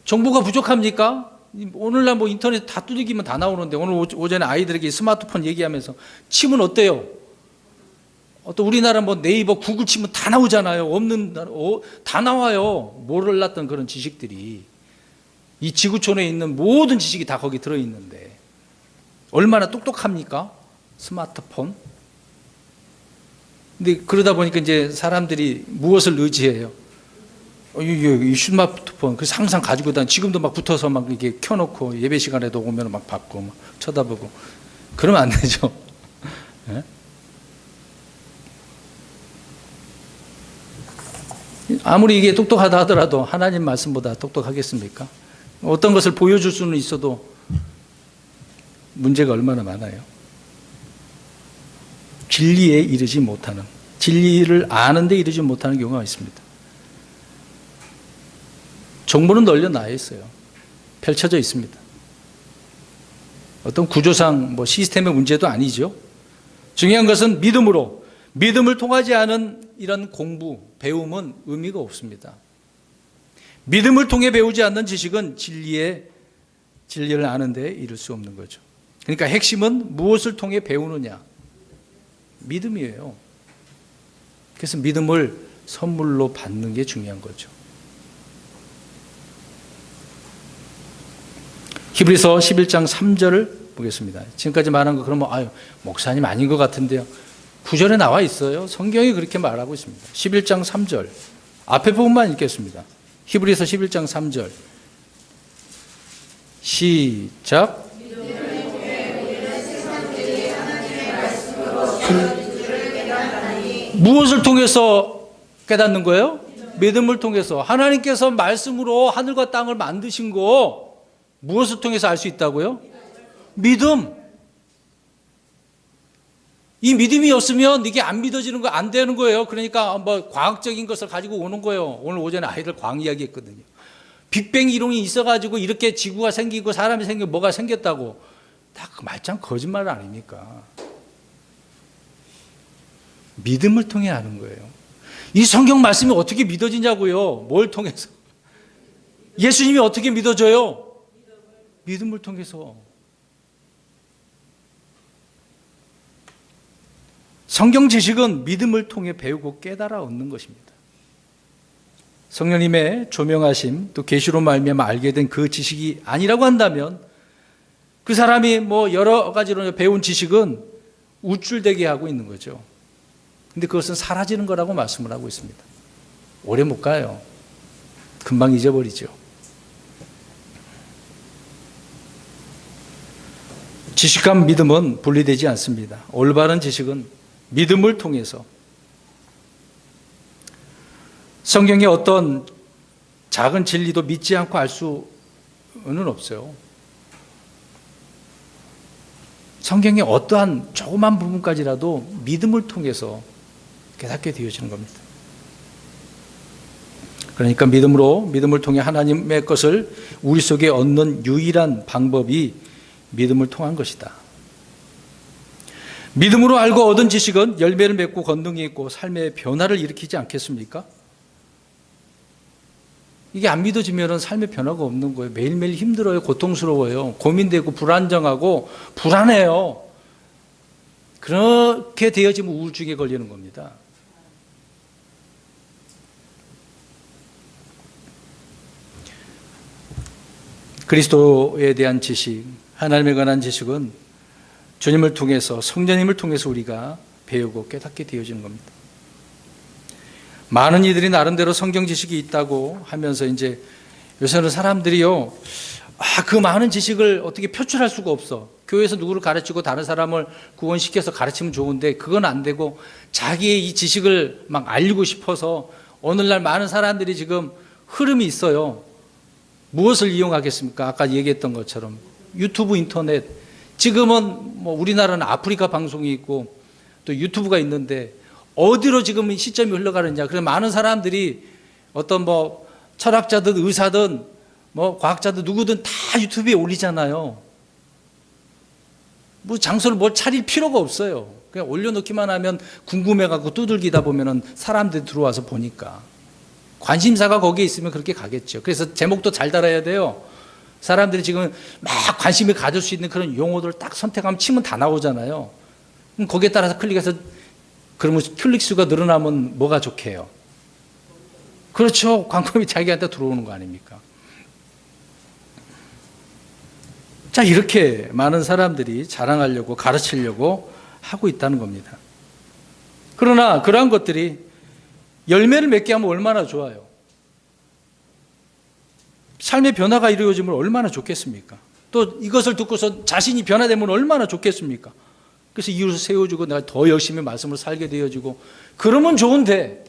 정보가 부족합니까? 오늘날 인터넷 다 두들기면 다 나오는데 오늘 오전에 아이들에게 스마트폰 얘기하면서 치면 어때요? 또 우리나라 네이버 구글 치면 다 나오잖아요. 다 나와요. 몰랐던 그런 지식들이. 이 지구촌에 있는 모든 지식이 다 거기 들어있는데 얼마나 똑똑합니까? 스마트폰. 근데 그러다 보니까 이제 사람들이 무엇을 의지해요? 이 스마트폰. 그래서 항상 가지고 지금도 붙어서 이렇게 켜놓고 예배 시간에도 오면 받고 쳐다보고. 그러면 안 되죠. 네? 아무리 이게 똑똑하다 하더라도 하나님 말씀보다 똑똑하겠습니까? 어떤 것을 보여줄 수는 있어도 문제가 얼마나 많아요. 진리에 이르지 못하는, 진리를 아는데 이르지 못하는 경우가 있습니다. 정보는 널려 있어요. 펼쳐져 있습니다. 어떤 구조상 시스템의 문제도 아니죠. 중요한 것은 믿음을 통하지 않은 이런 공부, 배움은 의미가 없습니다. 믿음을 통해 배우지 않는 지식은 진리를 아는데 이를 수 없는 거죠. 그러니까 핵심은 무엇을 통해 배우느냐? 믿음이에요. 그래서 믿음을 선물로 받는 게 중요한 거죠. 히브리서 11장 3절을 보겠습니다. 지금까지 말한 거 그러면 목사님 아닌 것 같은데요. 구절에 나와 있어요. 성경이 그렇게 말하고 있습니다. 11장 3절. 앞에 부분만 읽겠습니다. 히브리서 11장 3절. 시작. 무엇을 통해서 깨닫는 거예요? 믿음을 통해서. 하나님께서 말씀으로 하늘과 땅을 만드신 거 무엇을 통해서 알 수 있다고요? 믿음. 이 믿음이 없으면 이게 안 믿어지는 거 안 되는 거예요. 그러니까 과학적인 것을 가지고 오는 거예요. 오늘 오전에 아이들 과학 이야기 했거든요. 빅뱅 이론이 있어가지고 이렇게 지구가 생기고 사람이 생기고 뭐가 생겼다고. 다 그 말짱 거짓말 아닙니까? 믿음을 통해 아는 거예요. 이 성경 말씀이 어떻게 믿어지냐고요? 뭘 통해서? 예수님이 어떻게 믿어져요? 믿음을 통해서. 성경 지식은 믿음을 통해 배우고 깨달아 얻는 것입니다. 성령님의 조명하심, 또 계시로 말미암아 알게 된 그 지식이 아니라고 한다면 그 사람이 여러 가지로 배운 지식은 우쭐대게 하고 있는 거죠. 근데 그것은 사라지는 거라고 말씀을 하고 있습니다. 오래 못 가요. 금방 잊어버리죠. 지식과 믿음은 분리되지 않습니다. 올바른 지식은 믿음을 통해서 성경의 어떤 작은 진리도 믿지 않고 알 수는 없어요. 성경의 어떠한 조그만 부분까지라도 믿음을 통해서 깨닫게 되어지는 겁니다. 그러니까 믿음을 통해 하나님의 것을 우리 속에 얻는 유일한 방법이 믿음을 통한 것이다. 믿음으로 알고 얻은 지식은 열매를 맺고 권능이 있고 삶의 변화를 일으키지 않겠습니까? 이게 안 믿어지면 삶의 변화가 없는 거예요. 매일매일 힘들어요. 고통스러워요. 고민되고 불안정하고 불안해요. 그렇게 되어지면 우울증에 걸리는 겁니다. 그리스도에 대한 지식, 하나님에 관한 지식은 주님을 통해서, 성령님을 통해서 우리가 배우고 깨닫게 되어지는 겁니다. 많은 이들이 나름대로 성경 지식이 있다고 하면서 이제 요새는 사람들이요, 그 많은 지식을 어떻게 표출할 수가 없어. 교회에서 누구를 가르치고 다른 사람을 구원시켜서 가르치면 좋은데 그건 안 되고 자기의 이 지식을 막 알리고 싶어서 오늘날 많은 사람들이 지금 흐름이 있어요. 무엇을 이용하겠습니까? 아까 얘기했던 것처럼 유튜브, 인터넷. 지금은 뭐 우리나라는 아프리카 방송이 있고 또 유튜브가 있는데 어디로 지금 시점이 흘러가느냐. 그래서 많은 사람들이 어떤 뭐 철학자든 의사든 뭐 과학자든 누구든 다 유튜브에 올리잖아요. 뭐 장소를 뭘 차릴 필요가 없어요. 그냥 올려놓기만 하면 궁금해갖고 두들기다 보면은 사람들이 들어와서 보니까. 관심사가 거기에 있으면 그렇게 가겠죠. 그래서 제목도 잘 달아야 돼요. 사람들이 지금 막 관심을 가질 수 있는 그런 용어들을 딱 선택하면 치면 다 나오잖아요. 그럼 거기에 따라서 클릭해서 그러면 클릭 수가 늘어나면 뭐가 좋게요? 그렇죠. 광고비 자기한테 들어오는 거 아닙니까? 자, 이렇게 많은 사람들이 자랑하려고 가르치려고 하고 있다는 겁니다. 그러나 그러한 것들이 열매를 맺게 하면 얼마나 좋아요. 삶의 변화가 이루어지면 얼마나 좋겠습니까? 또 이것을 듣고서 자신이 변화되면 얼마나 좋겠습니까? 그래서 이웃을 세워주고 내가 더 열심히 말씀을 살게 되어지고 그러면 좋은데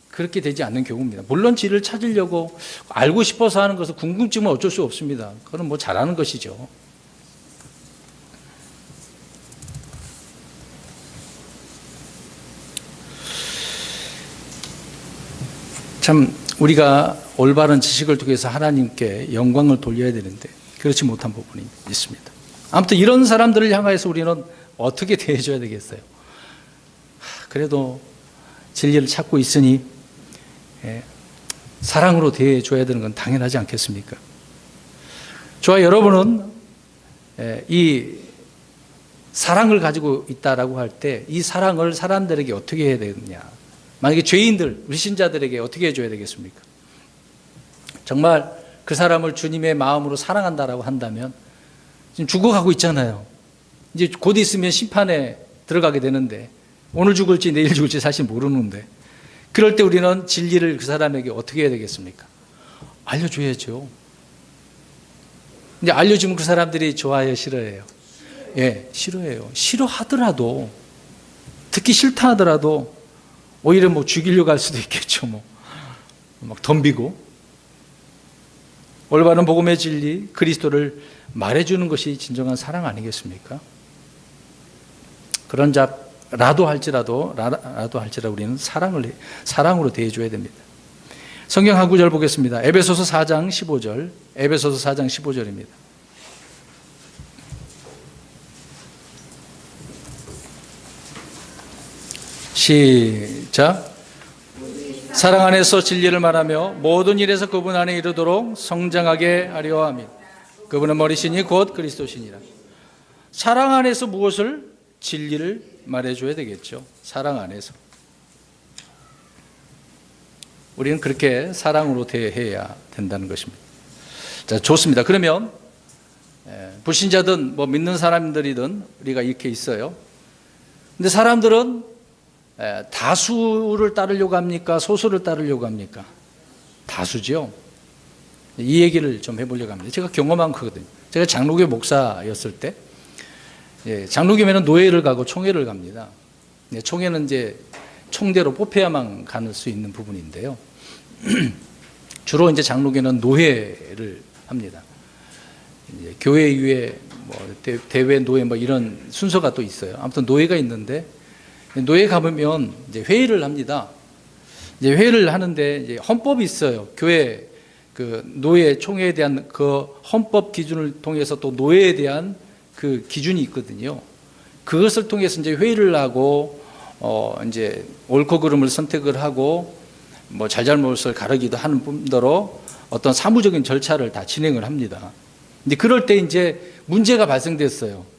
그렇게 되지 않는 경우입니다. 물론 진리를 찾으려고 알고 싶어서 하는 것은 궁금증은 어쩔 수 없습니다. 그건 뭐 잘하는 것이죠. 참 우리가 올바른 지식을 통해서 하나님께 영광을 돌려야 되는데 그렇지 못한 부분이 있습니다. 아무튼 이런 사람들을 향해서 우리는 어떻게 대해줘야 되겠어요? 그래도 진리를 찾고 있으니 사랑으로 대해줘야 되는 건 당연하지 않겠습니까? 저와 여러분은 이 사랑을 가지고 있다라고 할 때 이 사랑을 사람들에게 어떻게 해야 되느냐? 만약에 죄인들, 우리 신자들에게 어떻게 해줘야 되겠습니까? 정말 그 사람을 주님의 마음으로 사랑한다라고 한다면 지금 죽어가고 있잖아요. 이제 곧 있으면 심판에 들어가게 되는데 오늘 죽을지 내일 죽을지 사실 모르는데 그럴 때 우리는 진리를 그 사람에게 어떻게 해야 되겠습니까? 알려줘야죠. 이제 알려주면 그 사람들이 좋아해요, 싫어해요? 예, 싫어해요. 싫어하더라도 듣기 싫다 하더라도 오히려 뭐 죽이려고 할 수도 있겠죠. 막 덤비고 올바른 복음의 진리 그리스도를 말해주는 것이 진정한 사랑 아니겠습니까? 그런 자라도 할지라도 우리는 사랑으로 대해줘야 됩니다. 성경 한 구절 보겠습니다. 에베소서 4장 15절. 에베소서 4장 15절입니다. 시작. 사랑 안에서 진리를 말하며 모든 일에서 그분 안에 이르도록 성장하게 하려 함이라. 그분은 머리시니 곧 그리스도시니라. 사랑 안에서 무엇을? 진리를 말해줘야 되겠죠. 사랑 안에서. 우리는 그렇게 사랑으로 대해야 된다는 것입니다. 자, 좋습니다. 그러면 불신자든 뭐 믿는 사람들이든 우리가 이렇게 있어요. 근데 사람들은 다수를 따르려고 합니까? 소수를 따르려고 합니까? 다수죠. 이 얘기를 좀 해보려고 합니다. 제가 경험한 거거든요. 제가 장로교 목사였을 때, 장로교면은 노예를 가고 총회를 갑니다. 총회는 이제 총대로 뽑혀야만 갈 수 있는 부분인데요. 주로 이제 장로교는 노회를 합니다. 이제 교회 이후에 뭐 대회 노회 뭐 이런 순서가 또 있어요. 아무튼 노회가 있는데, 노회 가보면 이제 회의를 합니다. 이제 회의를 하는데 이제 헌법이 있어요. 교회 그 노예 총회에 대한 그 헌법 기준을 통해서 또 노예에 대한 그 기준이 있거든요. 그것을 통해서 이제 회의를 하고 이제 옳고 그름을 선택을 하고 뭐 잘잘못을 가르기도 하는 뿐더러 어떤 사무적인 절차를 다 진행을 합니다. 근데 그럴 때 이제 문제가 발생됐어요.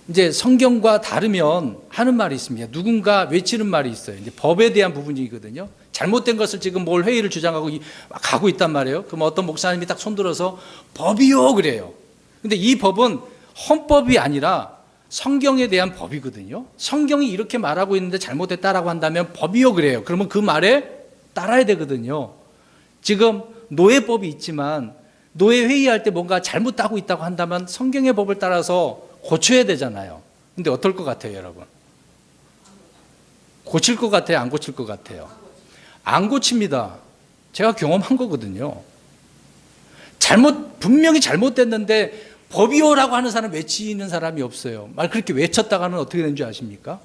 이제 성경과 다르면 하는 말이 있습니다. 누군가 외치는 말이 있어요. 이제 법에 대한 부분이거든요. 잘못된 것을 지금 뭘 회의를 주장하고 가고 있단 말이에요. 그럼 어떤 목사님이 딱 손들어서 법이요 그래요. 근데 이 법은 헌법이 아니라 성경에 대한 법이거든요. 성경이 이렇게 말하고 있는데 잘못됐다라고 한다면 법이요 그래요. 그러면 그 말에 따라야 되거든요. 지금 노예법이 있지만 노예 회의할 때 뭔가 잘못하고 있다고 한다면 성경의 법을 따라서 고쳐야 되잖아요. 근데 어떨 것 같아요, 여러분? 고칠 것 같아요, 안 고칠 것 같아요? 안 고칩니다. 제가 경험한 거거든요. 분명히 잘못됐는데 법이요라고 하는 사람 외치는 사람이 없어요. 말 그렇게 외쳤다가는 어떻게 되는 줄 아십니까?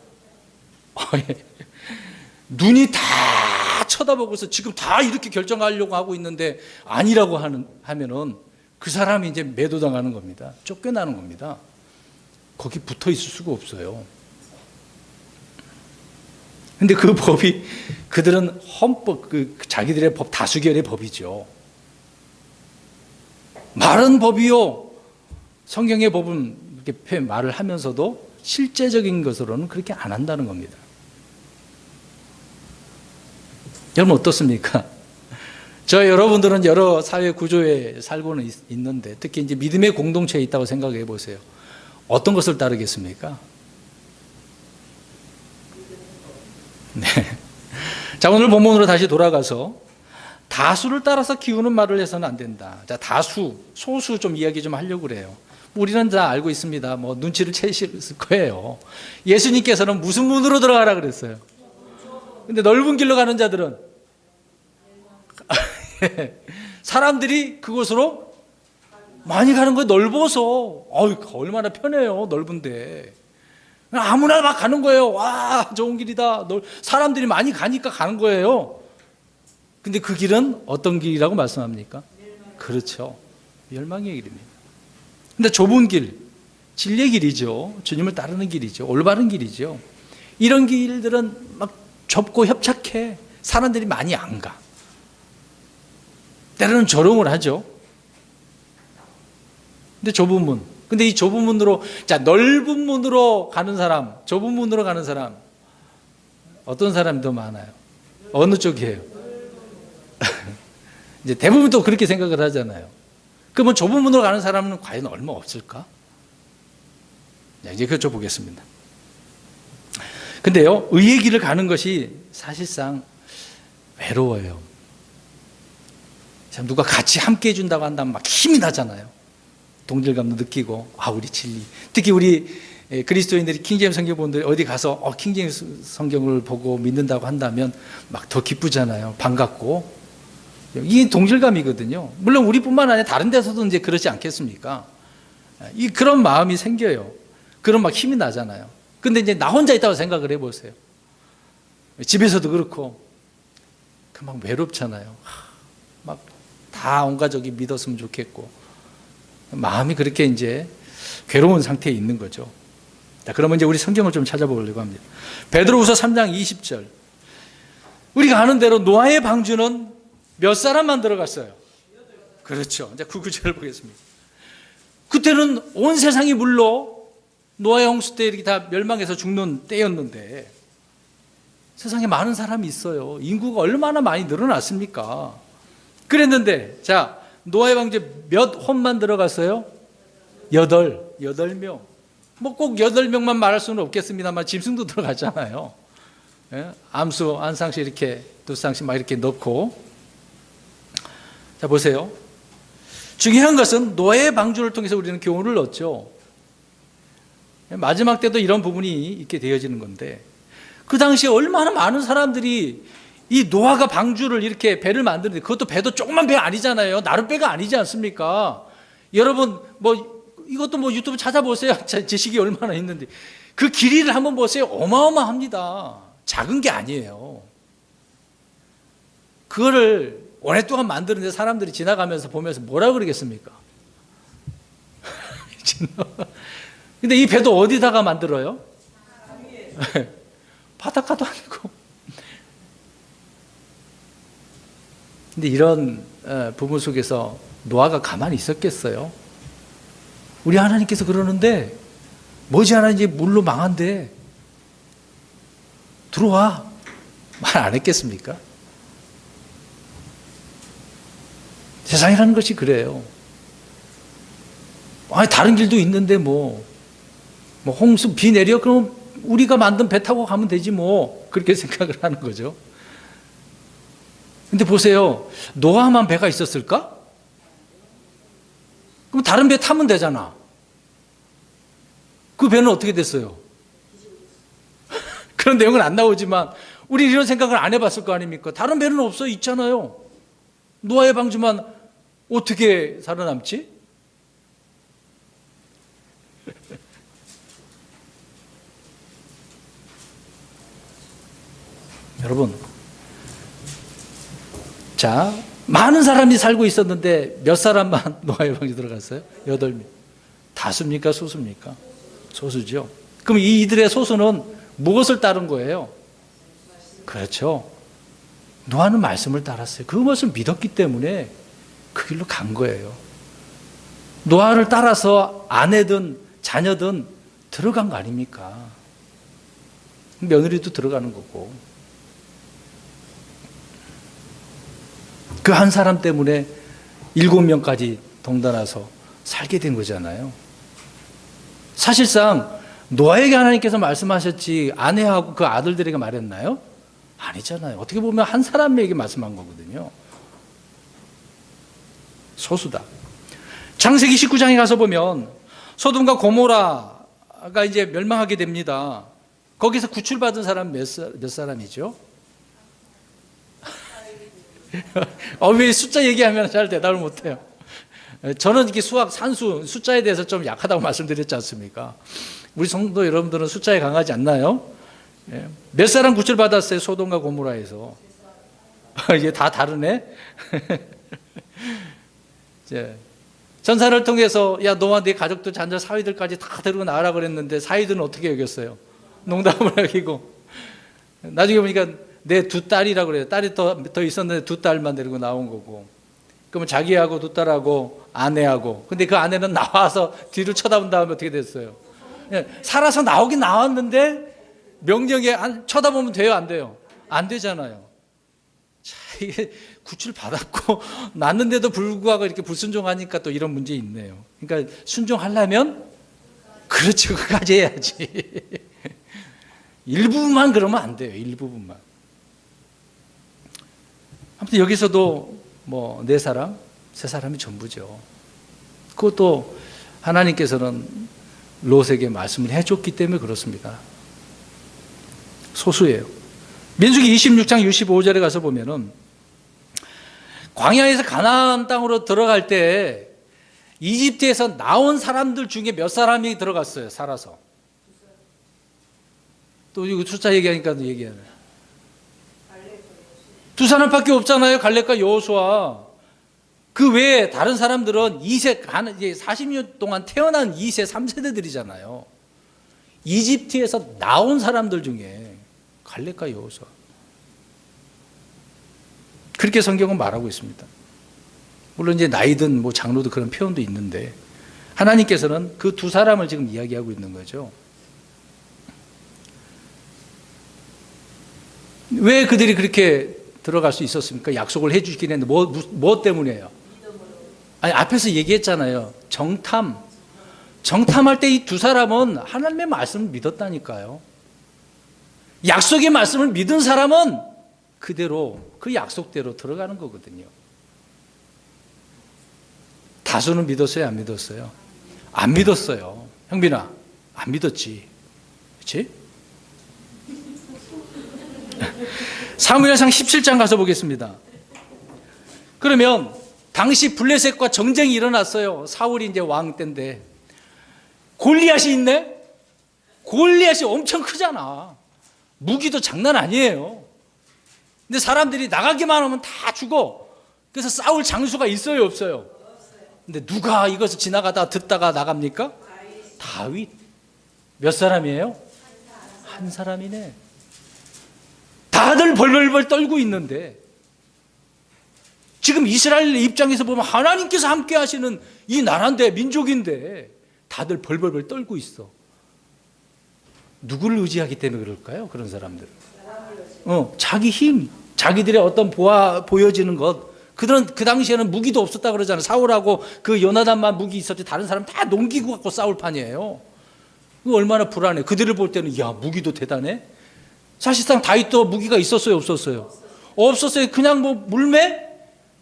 눈이 다 쳐다보고서 지금 다 이렇게 결정하려고 하고 있는데 아니라고 하면은 그 사람이 이제 매도당하는 겁니다. 쫓겨나는 겁니다. 거기 붙어 있을 수가 없어요. 근데 그 법이 그들은 헌법, 자기들의 법, 다수결의 법이죠. 말은 법이요. 성경의 법은 이렇게 말을 하면서도 실제적인 것으로는 그렇게 안 한다는 겁니다. 여러분 어떻습니까? 여러분들은 여러 사회 구조에 살고는 있는데 특히 이제 믿음의 공동체에 있다고 생각해 보세요. 어떤 것을 따르겠습니까? 네. 자, 오늘 본문으로 다시 돌아가서 다수를 따라서 기우는 말을 해서는 안 된다. 자, 다수, 소수 좀 이야기 좀 하려고 그래요. 우리는 다 알고 있습니다. 뭐 눈치를 채실 거예요. 예수님께서는 무슨 문으로 들어가라 그랬어요? 근데 넓은 길로 가는 자들은 사람들이 그곳으로 많이 가는 거예요. 넓어서. 얼마나 편해요. 넓은데. 아무나 막 가는 거예요. 와, 좋은 길이다. 사람들이 많이 가니까 가는 거예요. 근데 그 길은 어떤 길이라고 말씀합니까? 그렇죠. 멸망의 길입니다. 근데 좁은 길, 진리의 길이죠. 주님을 따르는 길이죠. 올바른 길이죠. 이런 길들은 막 좁고 협착해. 사람들이 많이 안 가. 때로는 조롱을 하죠. 근데 좁은 문. 근데 이 좁은 문으로, 자, 넓은 문으로 가는 사람, 좁은 문으로 가는 사람, 어떤 사람이 더 많아요? 어느 쪽이에요? 이제 대부분 또 그렇게 생각을 하잖아요. 그러면 좁은 문으로 가는 사람은 과연 얼마 없을까? 자, 이제 그쪽 보겠습니다. 근데요, 의의 길을 가는 것이 사실상 외로워요. 누가 같이 함께 해준다고 한다면 막 힘이 나잖아요. 동질감도 느끼고, 우리 진리. 특히 우리 그리스도인들이 킹제임스 성경분들이 어디 가서 킹제임스 성경을 보고 믿는다고 한다면 막 더 기쁘잖아요. 반갑고. 이게 동질감이거든요. 물론 우리뿐만 아니라 다른 데서도 이제 그렇지 않겠습니까? 그런 마음이 생겨요. 그런 막 힘이 나잖아요. 근데 이제 나 혼자 있다고 생각을 해보세요. 집에서도 그렇고, 막 외롭잖아요. 막 다 온 가족이 믿었으면 좋겠고, 마음이 그렇게 이제 괴로운 상태에 있는 거죠. 자, 그러면 이제 우리 성경을 좀 찾아보려고 합니다. 베드로후서 3장 20절. 우리가 아는 대로 노아의 방주는 몇 사람만 들어갔어요? 그렇죠. 이제 그 구절을 보겠습니다. 그때는 온 세상이 물로 노아의 홍수 때 이렇게 다 멸망해서 죽는 때였는데 세상에 많은 사람이 있어요. 인구가 얼마나 많이 늘어났습니까? 그랬는데, 자, 노아의 방주에 몇 혼만 들어갔어요? 8명. 뭐 꼭 8명만 말할 수는 없겠습니다만 짐승도 들어갔잖아요. 예? 암수 한 쌍씩 이렇게 두 쌍씩 막 이렇게 넣고. 자, 보세요. 중요한 것은 노아의 방주를 통해서 우리는 교훈을 얻죠. 마지막 때도 이런 부분이 있게 되어지는 건데, 그 당시에 얼마나 많은 사람들이 이 노아가 방주를 이렇게 배를 만드는데, 그것도 배도 조그만 배 아니잖아요. 나룻배가 아니지 않습니까? 여러분 이것도 유튜브 찾아보세요. 지식이 얼마나 있는데 그 길이를 한번 보세요. 어마어마합니다. 작은 게 아니에요. 그거를 오랫동안 만드는데 사람들이 지나가면서 보면서 뭐라 그러겠습니까? 근데 이 배도 어디다가 만들어요? 바닷가도 아니고. 근데 이런 부분 속에서 노아가 가만히 있었겠어요? 우리 하나님께서 그러는데 머지않아 이제 물로 망한대. 들어와. 말 안 했겠습니까? 세상이라는 것이 그래요. 아니, 다른 길도 있는데 홍수 비 내려 그럼 우리가 만든 배 타고 가면 되지 그렇게 생각을 하는 거죠. 근데 보세요. 노아만 배가 있었을까? 그럼 다른 배 타면 되잖아. 그 배는 어떻게 됐어요? 그런 내용은 안 나오지만 우리 이런 생각을 안 해봤을 거 아닙니까? 다른 배는 없어 있잖아요. 노아의 방주만 어떻게 살아남지? 여러분, 자, 많은 사람이 살고 있었는데 몇 사람만 노아의 방주에 들어갔어요? 8명. 다수입니까? 소수입니까? 소수죠. 그럼 이들의 소수는 무엇을 따른 거예요? 그렇죠. 노아는 말씀을 따랐어요. 그 말씀을 믿었기 때문에 그 길로 간 거예요. 노아를 따라서 아내든 자녀든 들어간 거 아닙니까? 며느리도 들어가는 거고. 그 한 사람 때문에 7명까지 동단해서 살게 된 거잖아요. 사실상 노아에게 하나님께서 말씀하셨지 아내하고 그 아들들에게 말했나요? 아니잖아요. 어떻게 보면 한 사람에게 말씀한 거거든요. 소수다. 창세기 19장에 가서 보면 소돔과 고모라가 이제 멸망하게 됩니다. 거기서 구출받은 사람 몇 사람이죠? 왜 숫자 얘기하면 잘 대답을 못해요? 저는 이렇게 수학, 산수, 숫자에 대해서 좀 약하다고 말씀드렸지 않습니까? 우리 성도 여러분들은 숫자에 강하지 않나요? 몇 사람 구출받았어요? 소돔과 고모라에서. 이게 다 다르네? 전사를 통해서 야 너와 네 가족들 자녀 사위들까지 다 데리고 나가라 그랬는데 사위들은 어떻게 여겼어요? 농담을 여기고 나중에 보니까 내 두 딸이라고 그래요. 딸이 더 있었는데 두 딸만 데리고 나온 거고. 그러면 자기하고 두 딸하고 아내하고. 근데 그 아내는 나와서 뒤를 쳐다본 다음에 어떻게 됐어요? 살아서 나오긴 나왔는데 명령에 쳐다보면 돼요, 안 돼요? 안 되잖아요. 자, 이게 구출 받았고 났는데도 불구하고 이렇게 불순종하니까 또 이런 문제 있네요. 그러니까 순종하려면 그렇죠, 그까지 해야지. 일부분만 그러면 안 돼요. 일부분만. 아무튼 여기서도 네 사람, 세 사람이 전부죠. 그것도 하나님께서는 롯에게 말씀을 해줬기 때문에 그렇습니다. 소수예요. 민수기 26장 65절에 가서 보면은 광야에서 가나안 땅으로 들어갈 때 이집트에서 나온 사람들 중에 몇 사람이 들어갔어요, 살아서. 또 이거 숫자 얘기하니까 얘기하네. 두 사람밖에 없잖아요. 갈렙과 여호수아. 그 외에 다른 사람들은 40년 동안 태어난 2세, 3세대들이잖아요. 이집트에서 나온 사람들 중에 갈렙과 여호수아. 그렇게 성경은 말하고 있습니다. 물론 이제 나이든 장로도 그런 표현도 있는데 하나님께서는 그 두 사람을 지금 이야기하고 있는 거죠. 왜 그들이 그렇게 들어갈 수 있었습니까? 약속을 해주시긴 했는데 뭐 때문이에요? 아니, 앞에서 얘기했잖아요. 정탐할 때 이 두 사람은 하나님의 말씀을 믿었다니까요. 약속의 말씀을 믿은 사람은 그대로 그 약속대로 들어가는 거거든요. 다수는 믿었어요, 안 믿었어요? 안 믿었어요. 형빈아, 안 믿었지. 그렇지? 사무엘상 17장 가서 보겠습니다. 그러면 당시 블레셋과 정쟁이 일어났어요. 사울이 이제 왕 때인데 골리앗이 있네. 골리앗이 엄청 크잖아. 무기도 장난 아니에요. 근데 사람들이 나가기만 하면 다 죽어. 그래서 싸울 장수가 있어요, 없어요? 근데 누가 이것을 지나가다 듣다가 나갑니까? 다윗. 몇 사람이에요? 한 사람이네. 다들 벌벌벌 떨고 있는데 지금 이스라엘 입장에서 보면 하나님께서 함께 하시는 이 나라인데, 민족인데 다들 벌벌벌 떨고 있어. 누구를 의지하기 때문에 그럴까요? 그런 사람들은 자기 힘, 자기들의 어떤 보여지는 것. 그들은 그 당시에는 무기도 없었다 그러잖아요. 사울하고 그 요나단만 무기 있었지 다른 사람 다 농기구 갖고 싸울 판이에요. 얼마나 불안해. 그들을 볼 때는 야, 무기도 대단해. 사실상 다윗도 무기가 있었어요, 없었어요? 없었어요. 그냥 뭐 물매?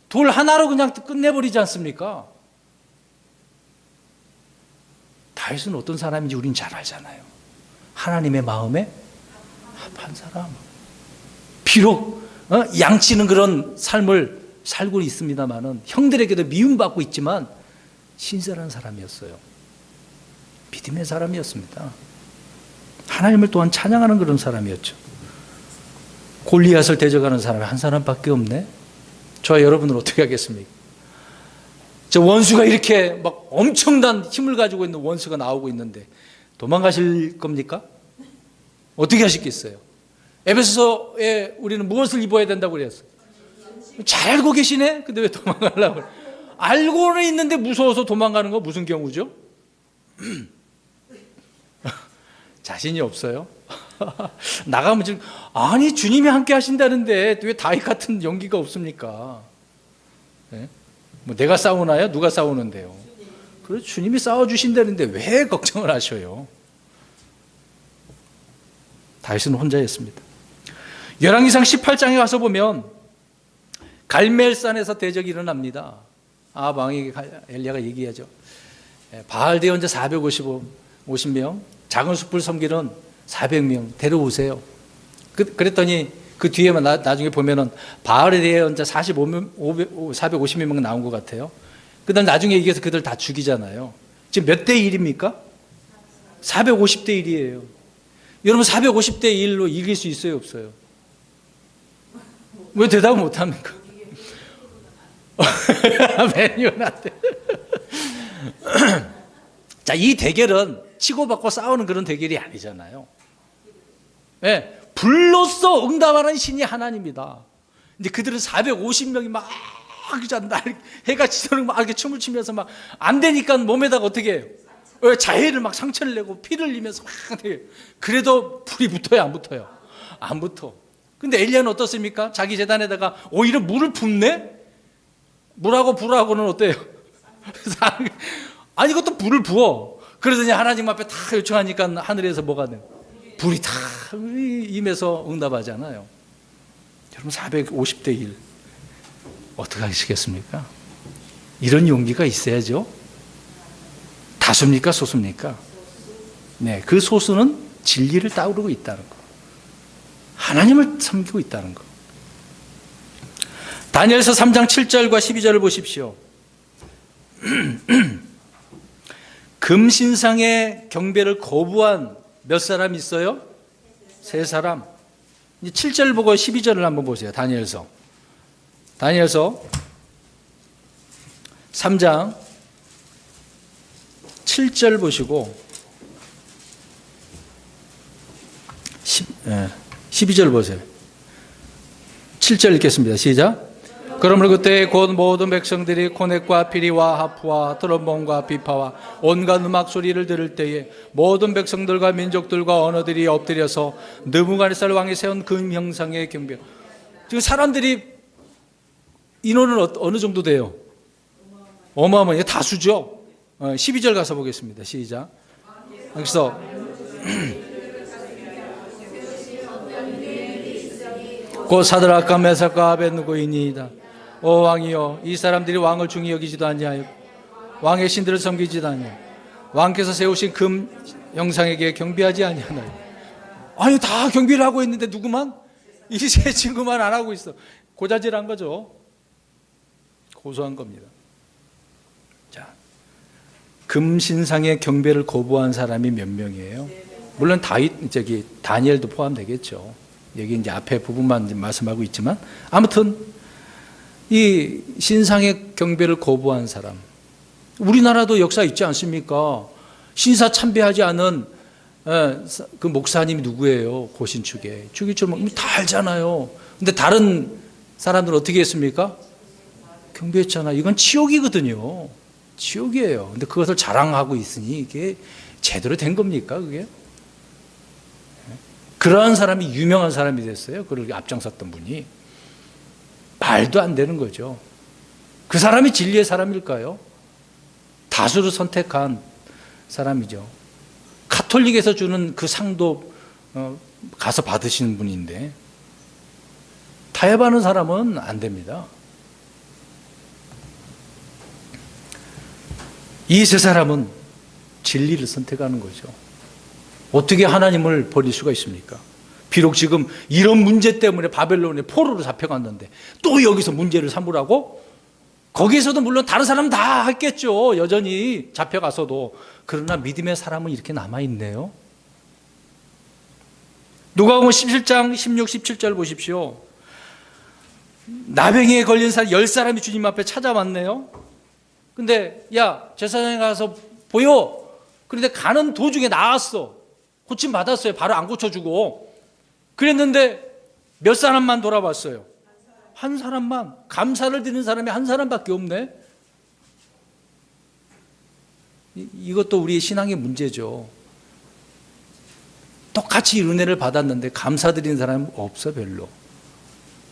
돌 하나로 그냥 끝내버리지 않습니까? 다윗은 어떤 사람인지 우린 잘 알잖아요. 하나님의 마음에 합한 사람. 비록 양치는 그런 삶을 살고 있습니다만은 형들에게도 미움받고 있지만 신실한 사람이었어요. 믿음의 사람이었습니다. 하나님을 또한 찬양하는 그런 사람이었죠. 골리앗을 대적하는 사람이 한 사람밖에 없네. 저와 여러분은 어떻게 하겠습니까? 저 원수가 이렇게 막 엄청난 힘을 가지고 있는 원수가 나오고 있는데 도망가실 겁니까? 어떻게 하시겠어요? 에베소서에 우리는 무엇을 입어야 된다고 그랬어요? 잘 알고 계시네? 근데 왜 도망가려고 그래? 알고는 있는데 무서워서 도망가는 거 무슨 경우죠? 자신이 없어요? 나가면 지금 아니 주님이 함께 하신다는데 왜 다윗 같은 용기가 없습니까? 네? 뭐 내가 싸우나요? 누가 싸우는데요? 그래 주님이 싸워주신다는데 왜 걱정을 하셔요? 다윗은 혼자였습니다. 열왕기상 18장에 가서 보면 갈멜산에서 대적이 일어납니다. 아합 왕에게 엘리야가 얘기하죠. 바알 대원자 450명, 작은 숯불 섬기는 400명 데려오세요. 그랬더니 그 뒤에만 나중에 보면은 바알에 대원자 450명 나온 것 같아요. 그다음 나중에 이겨서 그들 다 죽이잖아요. 지금 몇 대 1입니까? 450대 1이에요. 여러분 450대 1로 이길 수 있어요, 없어요? 왜 대답을 못합니까? 맨유한테. 자, 이 대결은 치고받고 싸우는 그런 대결이 아니잖아요. 네, 불로써 응답하는 신이 하나님이다. 근데 그들은 450명이 막 해가 지도록 막 이렇게 춤을 추면서 막 안 되니까 몸에다가 어떻게 해요? 자해를 막 상처를 내고 피를 흘리면서 막 해요. 그래도 불이 붙어요, 안 붙어요? 안 붙어. 근데 엘리야는 어떻습니까? 자기 제단에다가 오히려 물을 붓네? 물하고 불하고는 어때요? 아니 이것도 불을 부어. 그러더니 하나님 앞에 다 요청하니까 하늘에서 뭐가 돼? 불이 다 임해서 응답하잖아요. 여러분 450대 1 어떻게 하시겠습니까? 이런 용기가 있어야죠. 다수입니까? 소수입니까? 네, 그 소수는 진리를 따르고 있다는 거. 하나님을 섬기고 있다는 거. 다니엘서 3장 7절과 12절을 보십시오. 금신상의 경배를 거부한 몇 사람 있어요? 3사람. 이제 7절 보고 12절을 한번 보세요. 다니엘서 3장 7절 보시고 12절 보세요. 7절 읽겠습니다. 시작. 그러므로 그때 곧 모든 백성들이 코넷과 피리와 하프와 트럼본과 비파와 온갖 음악 소리를 들을 때에 모든 백성들과 민족들과 언어들이 엎드려서 느부갓네살 왕이 세운 금 형상의 경배. 지금 사람들이 인원은 어느 정도 돼요? 어마어마해요. 다수죠. 12절 가서 보겠습니다. 시작. 그래서 곧 사드락과 메삭과 아벳느고이니이다. 오 왕이여, 이 사람들이 왕을 중히 여기지도 아니하였고 왕의 신들을 섬기지 아니하나니 왕께서 세우신 금 형상에게 경배하지 아니하나니. 아니 다 경배를 하고 있는데 누구만? 이 세 친구만 안 하고 있어. 고자질한 거죠. 고소한 겁니다. 자, 금신상의 경배를 거부한 사람이 몇 명이에요? 물론 다니엘도 포함되겠죠. 여기 이제 앞에 부분만 이제 말씀하고 있지만, 아무튼 이 신상의 경배를 거부한 사람, 우리나라도 역사 있지 않습니까? 신사 참배하지 않은 그 목사님이 누구예요? 고신축에 주기철 다 알잖아요. 근데 다른 사람들은 어떻게 했습니까? 경배했잖아요. 이건 치욕이거든요. 치욕이에요. 근데 그것을 자랑하고 있으니 이게 제대로 된 겁니까? 그게? 그러한 사람이 유명한 사람이 됐어요. 그를 앞장섰던 분이. 말도 안 되는 거죠. 그 사람이 진리의 사람일까요? 다수를 선택한 사람이죠. 카톨릭에서 주는 그 상도 가서 받으시는 분인데 타협하는 사람은 안 됩니다. 이 세 사람은 진리를 선택하는 거죠. 어떻게 하나님을 버릴 수가 있습니까? 비록 지금 이런 문제 때문에 바벨론에 포로로 잡혀갔는데 또 여기서 문제를 삼으라고? 거기에서도 물론 다른 사람은 다 했겠죠. 여전히 잡혀가서도. 그러나 믿음의 사람은 이렇게 남아있네요. 누가복음 17장 16, 17절 보십시오. 나병에 걸린 사람 10사람이 주님 앞에 찾아왔네요. 근데 야 제사장에 가서 보여. 그런데 가는 도중에 나왔어. 고침 받았어요. 바로 안 고쳐주고. 그랬는데 몇 사람만 돌아왔어요. 한 사람만. 감사를 드리는 사람이 한 사람밖에 없네. 이것도 우리의 신앙의 문제죠. 똑같이 은혜를 받았는데 감사드리는 사람은 없어. 별로.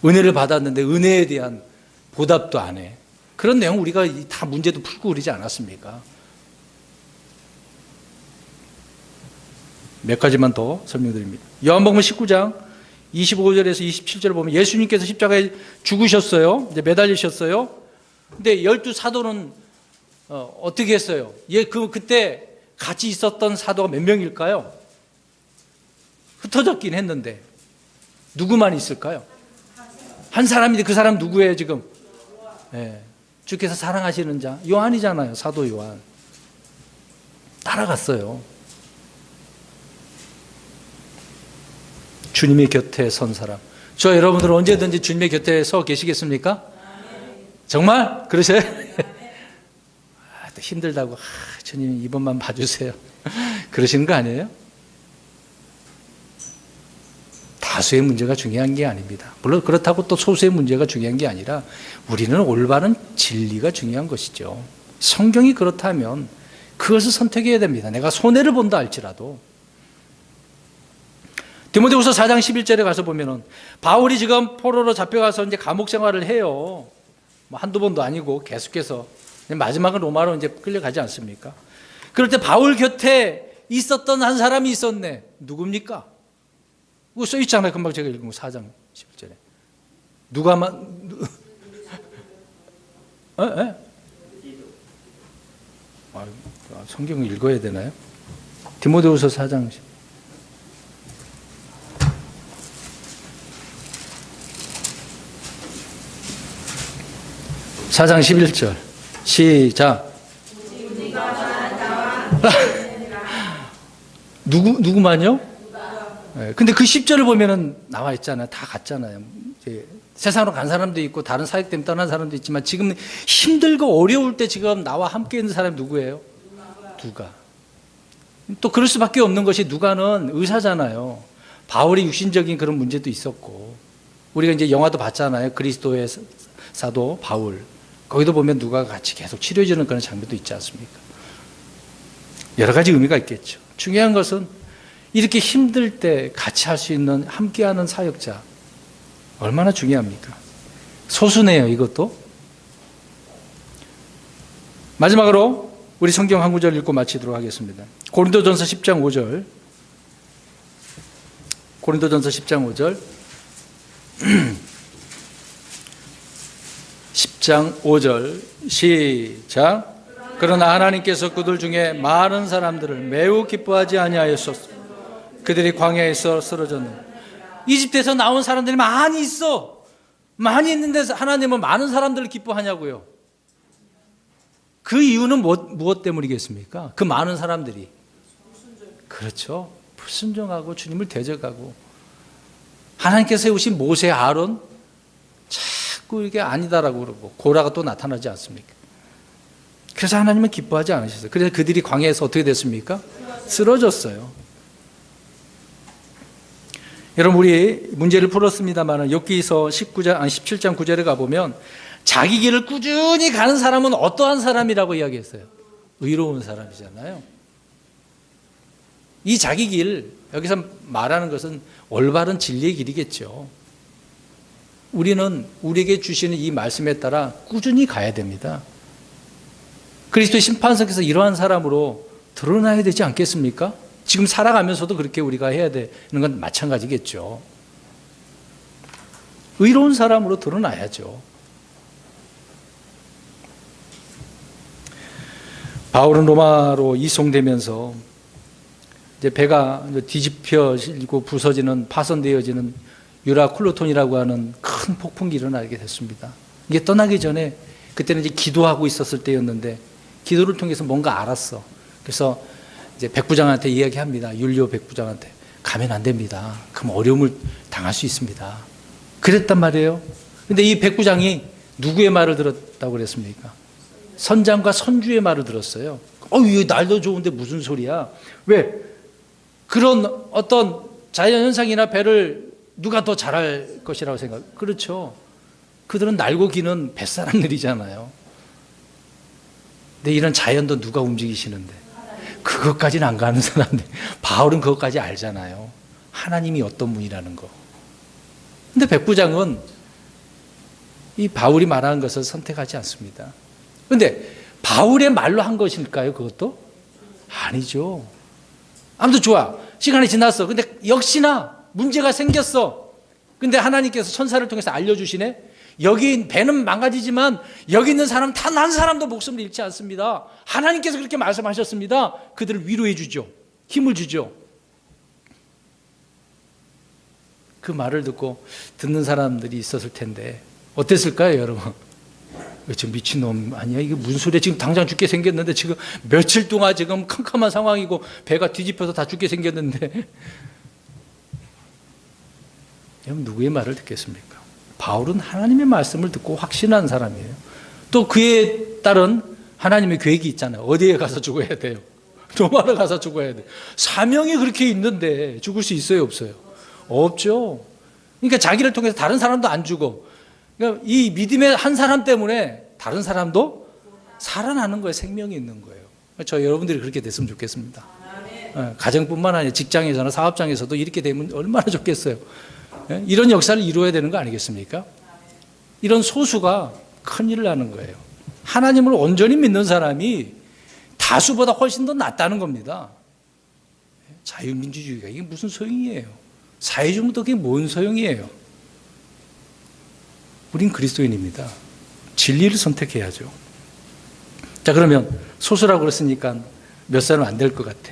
은혜를 받았는데 은혜에 대한 보답도 안 해. 그런 내용 우리가 다 문제도 풀고 그러지 않았습니까? 몇 가지만 더 설명드립니다. 요한복음 19장 25절에서 27절을 보면 예수님께서 십자가에 죽으셨어요. 이제 매달리셨어요. 근데 12사도는 어떻게 했어요? 그때 같이 있었던 사도가 몇 명일까요? 흩어졌긴 했는데 누구만 있을까요? 한 사람인데 그 사람 누구예요 지금? 네. 주께서 사랑하시는 자 요한이잖아요. 사도 요한. 따라갔어요. 주님의 곁에 선 사람. 저 여러분들 언제든지 주님의 곁에 서 계시겠습니까? 정말? 그러세요? 힘들다고 주님 이번만 봐주세요. 그러시는 거 아니에요? 다수의 문제가 중요한 게 아닙니다. 물론 그렇다고 또 소수의 문제가 중요한 게 아니라 우리는 올바른 진리가 중요한 것이죠. 성경이 그렇다면 그것을 선택해야 됩니다. 내가 손해를 본다 할지라도. 디모데후서 4장 11절에 가서 보면은 바울이 지금 포로로 잡혀가서 이제 감옥 생활을 해요. 뭐 한두 번도 아니고 계속해서 마지막은 로마로 이제 끌려가지 않습니까? 그럴 때 바울 곁에 있었던 한 사람이 있었네. 누굽니까? 그거 써 있잖아요. 금방 제가 읽은 거 4장 11절에. 성경을 읽어야 되나요? 디모데후서 4장 4장 11절 시작. 누구만요? 근데 그 10절을 보면은 나와 있잖아요. 다 갔잖아요. 이제 세상으로 간 사람도 있고 다른 사역 때문에 떠난 사람도 있지만 지금 힘들고 어려울 때 지금 나와 함께 있는 사람이 누구예요? 누가. 또 그럴 수밖에 없는 것이 누가는 의사잖아요. 바울의 육신적인 그런 문제도 있었고 우리가 이제 영화도 봤잖아요. 그리스도의 사도 바울. 거기도 보면 누가 같이 계속 치료해주는 그런 장면도 있지 않습니까? 여러 가지 의미가 있겠죠. 중요한 것은 이렇게 힘들 때 같이 할 수 있는 함께하는 사역자 얼마나 중요합니까? 소수네요. 이것도. 마지막으로 우리 성경 한 구절 읽고 마치도록 하겠습니다. 고린도전서 10장 5절. 고린도전서 10장 5절. 10장 5절 시작. 그러나 하나님께서 그들 중에 많은 사람들을 매우 기뻐하지 아니하였었소. 그들이 광야에서 쓰러졌는데. 이집트에서 나온 사람들이 많이 있어. 많이 있는데 하나님은 많은 사람들을 기뻐하냐고요. 그 이유는 무엇 때문이겠습니까? 그 많은 사람들이. 그렇죠. 불순종하고 주님을 대적하고. 하나님께서 세우신 모세, 아론 자꾸 이게 아니다라고 그러고 고라가 또 나타나지 않습니까? 그래서 하나님은 기뻐하지 않으셨어요. 그래서 그들이 광야에서 어떻게 됐습니까? 쓰러졌어요. 여러분, 우리 문제를 풀었습니다만 욥기서 17장 9절에 가보면 자기 길을 꾸준히 가는 사람은 어떠한 사람이라고 이야기했어요? 의로운 사람이잖아요. 이 자기 길, 여기서 말하는 것은 올바른 진리의 길이겠죠. 우리는 우리에게 주시는 이 말씀에 따라 꾸준히 가야 됩니다. 그리스도의 심판석에서 이러한 사람으로 드러나야 되지 않겠습니까? 지금 살아가면서도 그렇게 우리가 해야 되는 건 마찬가지겠죠. 의로운 사람으로 드러나야죠. 바울은 로마로 이송되면서 이제 배가 뒤집혀지고 부서지는, 파손되어지는 유라쿨로톤이라고 하는 큰 폭풍이 일어나게 됐습니다. 이게 떠나기 전에 그때는 이제 기도하고 있었을 때였는데 기도를 통해서 뭔가 알았어. 그래서 이제 백부장한테 이야기합니다. 율리오 백부장한테. 가면 안 됩니다. 그럼 어려움을 당할 수 있습니다. 그랬단 말이에요. 근데 이 백부장이 누구의 말을 들었다고 그랬습니까? 선장과 선주의 말을 들었어요. 이거 날도 좋은데 무슨 소리야? 왜? 그런 어떤 자연현상이나 배를 누가 더 잘할 것이라고 생각? 그렇죠. 그들은 날고 기는 뱃사람들이잖아요. 근데 이런 자연도 누가 움직이시는데 그것까지는 안 가는 사람들. 바울은 그것까지 알잖아요. 하나님이 어떤 분이라는 거. 근데 백부장은 이 바울이 말하는 것을 선택하지 않습니다. 근데 바울의 말로 한 것일까요? 그것도? 아니죠. 아무튼 좋아. 시간이 지났어. 근데 역시나 문제가 생겼어. 근데 하나님께서 천사를 통해서 알려주시네. 여기 배는 망가지지만 여기 있는 사람 단 한 사람도 목숨을 잃지 않습니다. 하나님께서 그렇게 말씀하셨습니다. 그들을 위로해 주죠. 힘을 주죠. 그 말을 듣고 듣는 사람들이 있었을 텐데 어땠을까요, 여러분? 저 미친놈 아니야? 이게 무슨 소리야? 지금 당장 죽게 생겼는데 지금 며칠 동안 지금 캄캄한 상황이고 배가 뒤집혀서 다 죽게 생겼는데 여러분 누구의 말을 듣겠습니까? 바울은 하나님의 말씀을 듣고 확신한 사람이에요. 또 그에 따른 하나님의 계획이 있잖아요. 어디에 가서 죽어야 돼요? 로마로 가서 죽어야 돼요. 사명이 그렇게 있는데 죽을 수 있어요, 없어요? 없죠. 그러니까 자기를 통해서 다른 사람도 안 죽어. 그러니까 이 믿음의 한 사람 때문에 다른 사람도 살아나는 거예요. 생명이 있는 거예요. 저 여러분들이 그렇게 됐으면 좋겠습니다. 가정뿐만 아니라 직장에서나 사업장에서도 이렇게 되면 얼마나 좋겠어요. 이런 역사를 이루어야 되는 거 아니겠습니까? 이런 소수가 큰일을 하는 거예요. 하나님을 온전히 믿는 사람이 다수보다 훨씬 더 낫다는 겁니다. 자유민주주의가 이게 무슨 소용이에요? 사회주의도 그게 뭔 소용이에요? 우린 그리스도인입니다. 진리를 선택해야죠. 자, 그러면 소수라고 그랬으니까 몇 사람은 안 될 것 같아.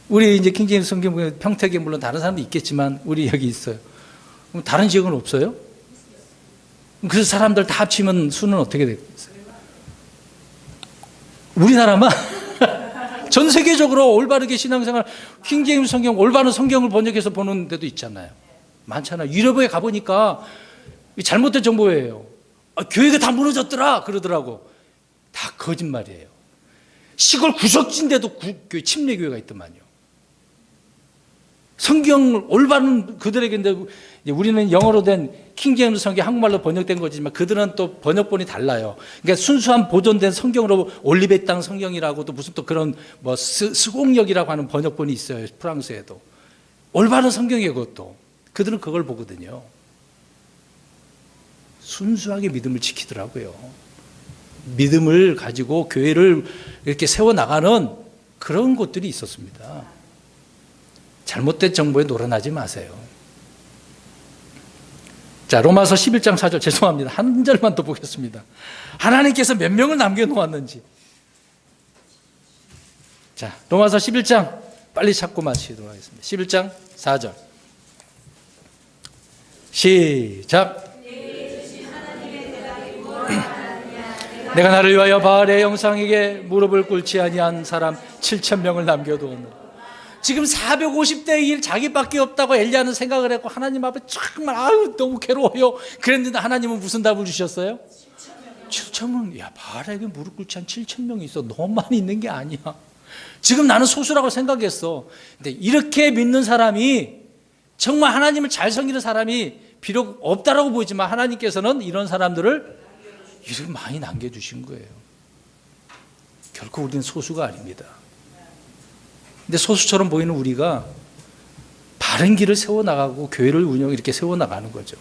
우리 이제 킹제임스 성경 보면 평택에 물론 다른 사람도 있겠지만 우리 여기 있어요. 그럼 다른 지역은 없어요? 그 사람들 다 합치면 수는 어떻게 되겠어요? 우리나라만 전 세계적으로 올바르게 신앙생활, 킹제임스 성경, 올바른 성경을 번역해서 보는 데도 있잖아요. 많잖아요. 유럽에 가보니까 잘못된 정보예요. 교회가 다 무너졌더라 그러더라고. 다 거짓말이에요. 시골 구석진데도 침례교회가 있더만요. 성경을 올바른 그들에게인데 우리는 영어로 된 킹제임스 성경 한국말로 번역된 거지만 그들은 또 번역본이 달라요. 그러니까 순수한 보존된 성경으로 올리베 땅 성경이라고 또 무슨 또 그런 뭐 스공역이라고 하는 번역본이 있어요. 프랑스에도. 올바른 성경이에요, 그것도. 그들은 그걸 보거든요. 순수하게 믿음을 지키더라고요. 믿음을 가지고 교회를 이렇게 세워나가는 그런 곳들이 있었습니다. 잘못된 정보에 놀아나지 마세요. 자, 로마서 11장 4절 죄송합니다. 한 절만 더 보겠습니다. 하나님께서 몇 명을 남겨놓았는지. 자, 로마서 11장 빨리 찾고 마치도록 하겠습니다. 11장 4절. 시작. 내가 나를 위하여 바알의 영상에게 무릎을 꿇지 아니한 사람 7,000명을 남겨두었노라. 지금 450대 1 자기밖에 없다고 엘리야는 생각을 했고 하나님 앞에 정말 너무 괴로워요. 그랬는데 하나님은 무슨 답을 주셨어요? 7,000명. 야, 바알에게 무릎 꿇지 않은 7,000명이 있어. 너무 많이 있는 게 아니야. 지금 나는 소수라고 생각했어. 근데 이렇게 믿는 사람이, 정말 하나님을 잘 섬기는 사람이 비록 없다라고 보이지만 하나님께서는 이런 사람들을 이렇게 많이 남겨주신 거예요. 결코 우리는 소수가 아닙니다. 근데 소수처럼 보이는 우리가 바른 길을 세워나가고 교회를 이렇게 세워나가는 거죠.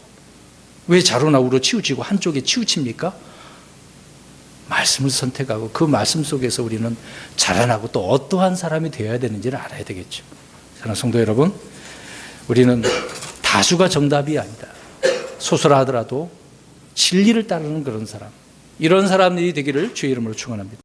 왜 좌로나 우로 치우치고 한쪽에 치우칩니까? 말씀을 선택하고 그 말씀 속에서 우리는 자라나고 또 어떠한 사람이 되어야 되는지를 알아야 되겠죠. 사랑하는 성도 여러분, 우리는 다수가 정답이 아니다. 소수라 하더라도 진리를 따르는 그런 사람, 이런 사람들이 되기를 주의 이름으로 축원합니다.